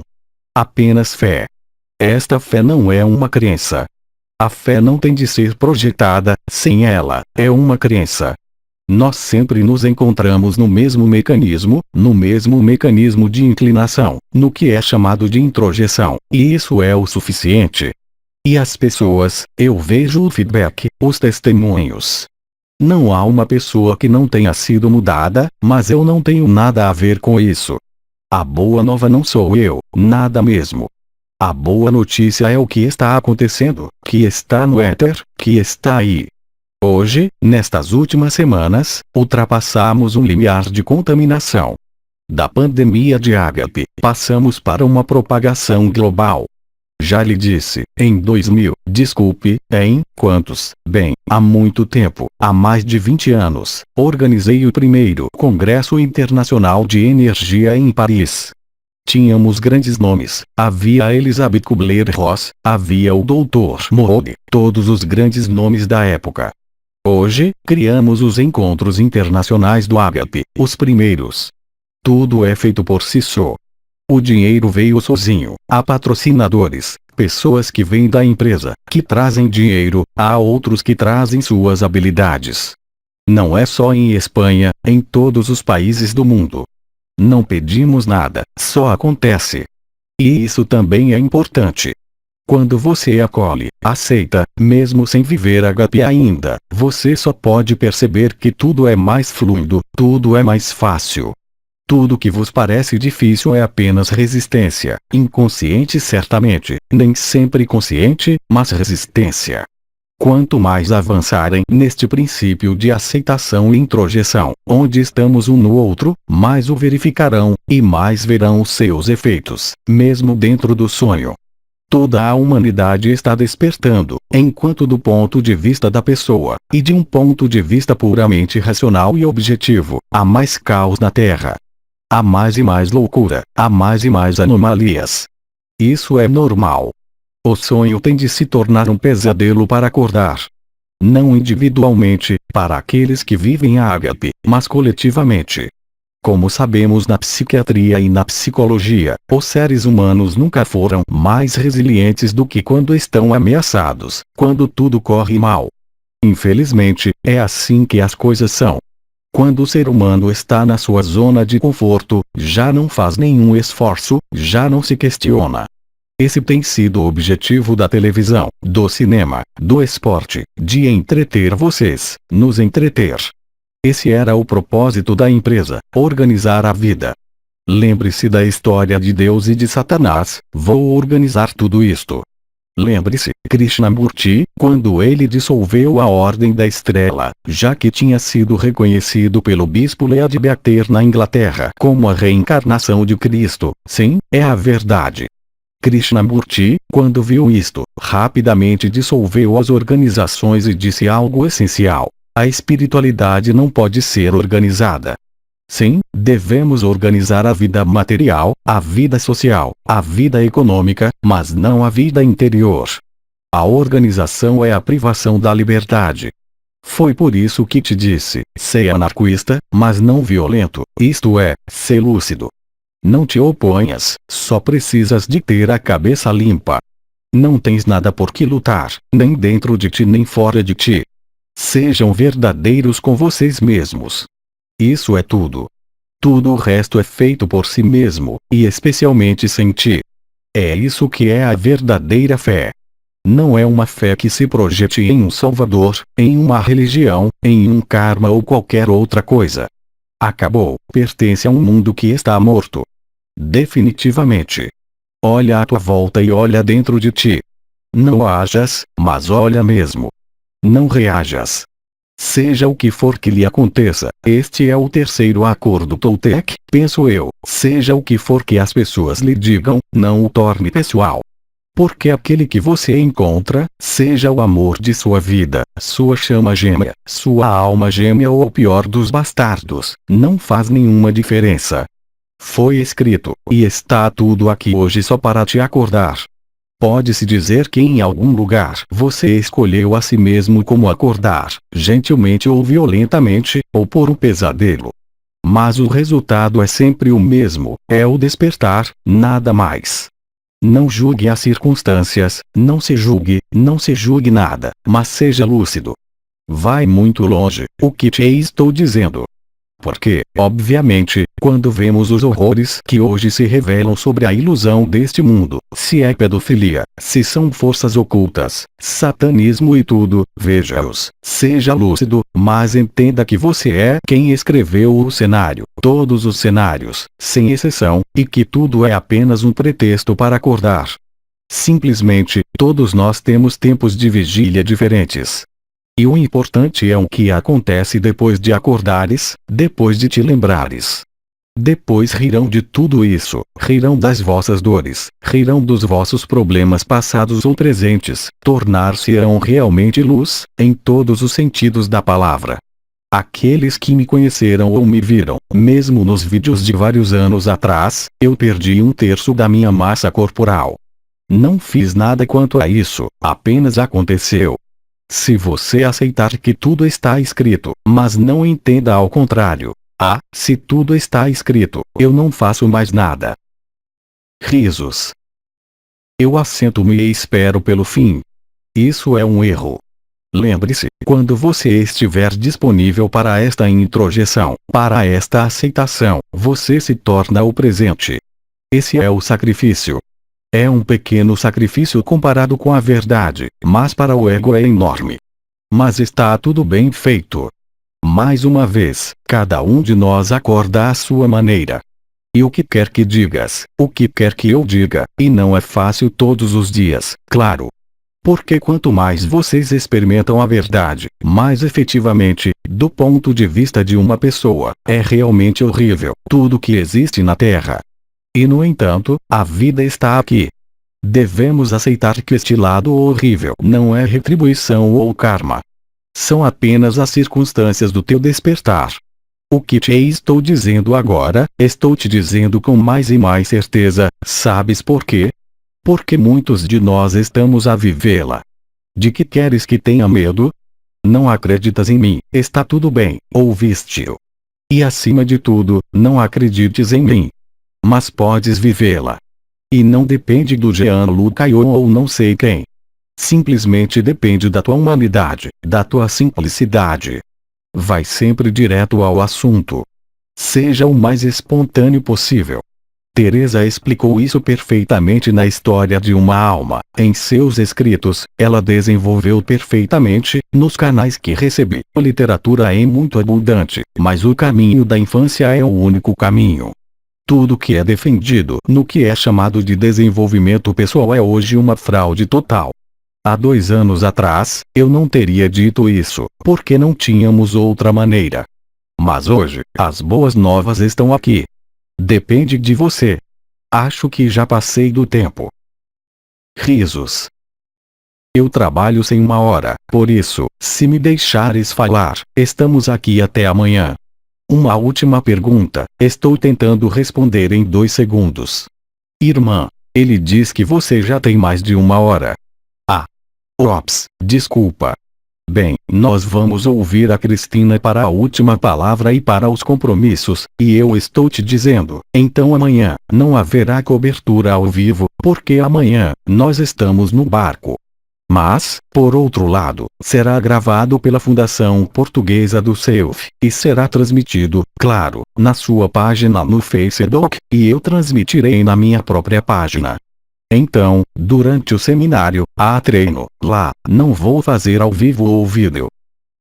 Apenas fé. Esta fé não é uma crença. A fé não tem de ser projetada, sem ela, é uma crença. Nós sempre nos encontramos no mesmo mecanismo de inclinação, no que é chamado de introjeção, e isso é o suficiente. E as pessoas, eu vejo o feedback, os testemunhos. Não há uma pessoa que não tenha sido mudada, mas eu não tenho nada a ver com isso. A boa nova não sou eu, nada mesmo. A boa notícia é o que está acontecendo, que está no éter, que está aí. Hoje, nestas últimas semanas, ultrapassamos um limiar de contaminação. Da pandemia de Ágape, passamos para uma propagação global. Já lhe disse, em 2000, quantos? Bem, há muito tempo, há mais de 20 anos, organizei o primeiro Congresso Internacional de Energia em Paris. Tínhamos grandes nomes, havia a Elisabeth Kubler-Ross, havia o Dr. Moody, todos os grandes nomes da época. Hoje, criamos os encontros internacionais do Ágape, os primeiros. Tudo é feito por si só. O dinheiro veio sozinho, há patrocinadores, pessoas que vêm da empresa, que trazem dinheiro, há outros que trazem suas habilidades. Não é só em Espanha, em todos os países do mundo. Não pedimos nada, só acontece. E isso também é importante. Quando você acolhe, aceita, mesmo sem viver Ágape ainda, você só pode perceber que tudo é mais fluido, tudo é mais fácil. Tudo que vos parece difícil é apenas resistência, inconsciente certamente, nem sempre consciente, mas resistência. Quanto mais avançarem neste princípio de aceitação e introjeção, onde estamos um no outro, mais o verificarão, e mais verão os seus efeitos, mesmo dentro do sonho. Toda a humanidade está despertando, enquanto do ponto de vista da pessoa, e de um ponto de vista puramente racional e objetivo, há mais caos na Terra. Há mais e mais loucura, há mais e mais anomalias. Isso é normal. O sonho tem de se tornar um pesadelo para acordar. Não individualmente, para aqueles que vivem a Ágape, mas coletivamente. Como sabemos na psiquiatria e na psicologia, os seres humanos nunca foram mais resilientes do que quando estão ameaçados, quando tudo corre mal. Infelizmente, é assim que as coisas são. Quando o ser humano está na sua zona de conforto, já não faz nenhum esforço, já não se questiona. Esse tem sido o objetivo da televisão, do cinema, do esporte, de entreter vocês, nos entreter. Esse era o propósito da empresa, organizar a vida. Lembre-se da história de Deus e de Satanás, vou organizar tudo isto. Lembre-se, Krishnamurti, quando ele dissolveu a Ordem da Estrela, já que tinha sido reconhecido pelo bispo Leadbeater na Inglaterra como a reencarnação de Cristo, sim, é a verdade. Krishnamurti, quando viu isto, rapidamente dissolveu as organizações e disse algo essencial. A espiritualidade não pode ser organizada. Sim, devemos organizar a vida material, a vida social, a vida econômica, mas não a vida interior. A organização é a privação da liberdade. Foi por isso que te disse, sei anarquista, mas não violento, isto é, sei lúcido. Não te oponhas, só precisas de ter a cabeça limpa. Não tens nada por que lutar, nem dentro de ti nem fora de ti. Sejam verdadeiros com vocês mesmos. Isso é tudo. Tudo o resto é feito por si mesmo, e especialmente sem ti. É isso que é a verdadeira fé. Não é uma fé que se projete em um salvador, em uma religião, em um karma ou qualquer outra coisa. Acabou, pertence a um mundo que está morto. Definitivamente. Olha à tua volta e olha dentro de ti. Não hajas, mas olha mesmo. Não reajas. Seja o que for que lhe aconteça, este é o terceiro acordo Toltec, penso eu, seja o que for que as pessoas lhe digam, não o torne pessoal. Porque aquele que você encontra, seja o amor de sua vida, sua chama gêmea, sua alma gêmea ou o pior dos bastardos, não faz nenhuma diferença. Foi escrito, e está tudo aqui hoje só para te acordar. Pode-se dizer que em algum lugar você escolheu a si mesmo como acordar, gentilmente ou violentamente, ou por um pesadelo. Mas o resultado é sempre o mesmo, é o despertar, nada mais. Não julgue as circunstâncias, não se julgue nada, mas seja lúcido. Vai muito longe, o que te estou dizendo. Porque, obviamente, quando vemos os horrores que hoje se revelam sobre a ilusão deste mundo, se é pedofilia, se são forças ocultas, satanismo e tudo, veja-os, seja lúcido, mas entenda que você é quem escreveu o cenário, todos os cenários, sem exceção, e que tudo é apenas um pretexto para acordar. Simplesmente, todos nós temos tempos de vigília diferentes. E o importante é o que acontece depois de acordares, depois de te lembrares. Depois rirão de tudo isso, rirão das vossas dores, rirão dos vossos problemas passados ou presentes, tornar-se-ão realmente luz, em todos os sentidos da palavra. Aqueles que me conheceram ou me viram, mesmo nos vídeos de vários anos atrás, eu perdi 1/3 da minha massa corporal. Não fiz nada quanto a isso, apenas aconteceu. Se você aceitar que tudo está escrito, mas não entenda ao contrário. Se tudo está escrito, eu não faço mais nada. Risos. Eu assento-me e espero pelo fim. Isso é um erro. Lembre-se, quando você estiver disponível para esta introjeção, para esta aceitação, você se torna o presente. Esse é o sacrifício. É um pequeno sacrifício comparado com a verdade, mas para o ego é enorme. Mas está tudo bem feito. Mais uma vez, cada um de nós acorda à sua maneira. E o que quer que digas, o que quer que eu diga, e não é fácil todos os dias, claro. Porque quanto mais vocês experimentam a verdade, mais efetivamente, do ponto de vista de uma pessoa, é realmente horrível tudo que existe na Terra. E no entanto, a vida está aqui. Devemos aceitar que este lado horrível não é retribuição ou karma. São apenas as circunstâncias do teu despertar. O que te estou dizendo agora, estou te dizendo com mais e mais certeza, sabes por quê? Porque muitos de nós estamos a vivê-la. De que queres que tenha medo? Não acreditas em mim, está tudo bem, ouviste-o. E acima de tudo, não acredites em mim. Mas podes vivê-la. E não depende do Jean-Luc Ayon ou não sei quem. Simplesmente depende da tua humanidade, da tua simplicidade. Vai sempre direto ao assunto. Seja o mais espontâneo possível. Teresa explicou isso perfeitamente na História de uma Alma, em seus escritos, ela desenvolveu perfeitamente, nos canais que recebi. A literatura é muito abundante, mas o caminho da infância é o único caminho. Tudo que é defendido no que é chamado de desenvolvimento pessoal é hoje uma fraude total. Há 2 anos atrás, eu não teria dito isso, porque não tínhamos outra maneira. Mas hoje, as boas novas estão aqui. Depende de você. Acho que já passei do tempo. Risos. Eu trabalho sem 1 hora, por isso, se me deixares falar, estamos aqui até amanhã. Uma última pergunta, estou tentando responder em 2 segundos. Irmã, ele diz que você já tem mais de 1 hora. Ops, desculpa. Bem, nós vamos ouvir a Cristina para a última palavra e para os compromissos, e eu estou te dizendo, então amanhã, não haverá cobertura ao vivo, porque amanhã, nós estamos no barco. Mas, por outro lado, será gravado pela Fundação Portuguesa do Self, e será transmitido, claro, na sua página no Facebook, e eu transmitirei na minha própria página. Então, durante o seminário, há treino, lá, não vou fazer ao vivo ou vídeo.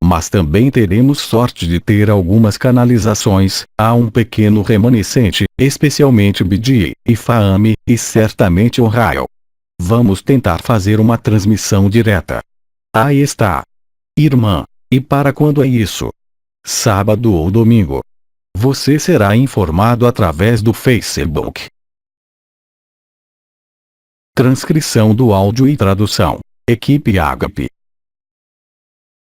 Mas também teremos sorte de ter algumas canalizações, há um pequeno remanescente, especialmente BD, e Faame, e certamente o Rael. Vamos tentar fazer uma transmissão direta. Aí está. Irmã, e para quando é isso? Sábado ou domingo? Você será informado através do Facebook. Transcrição do áudio e tradução. Equipe Ágape.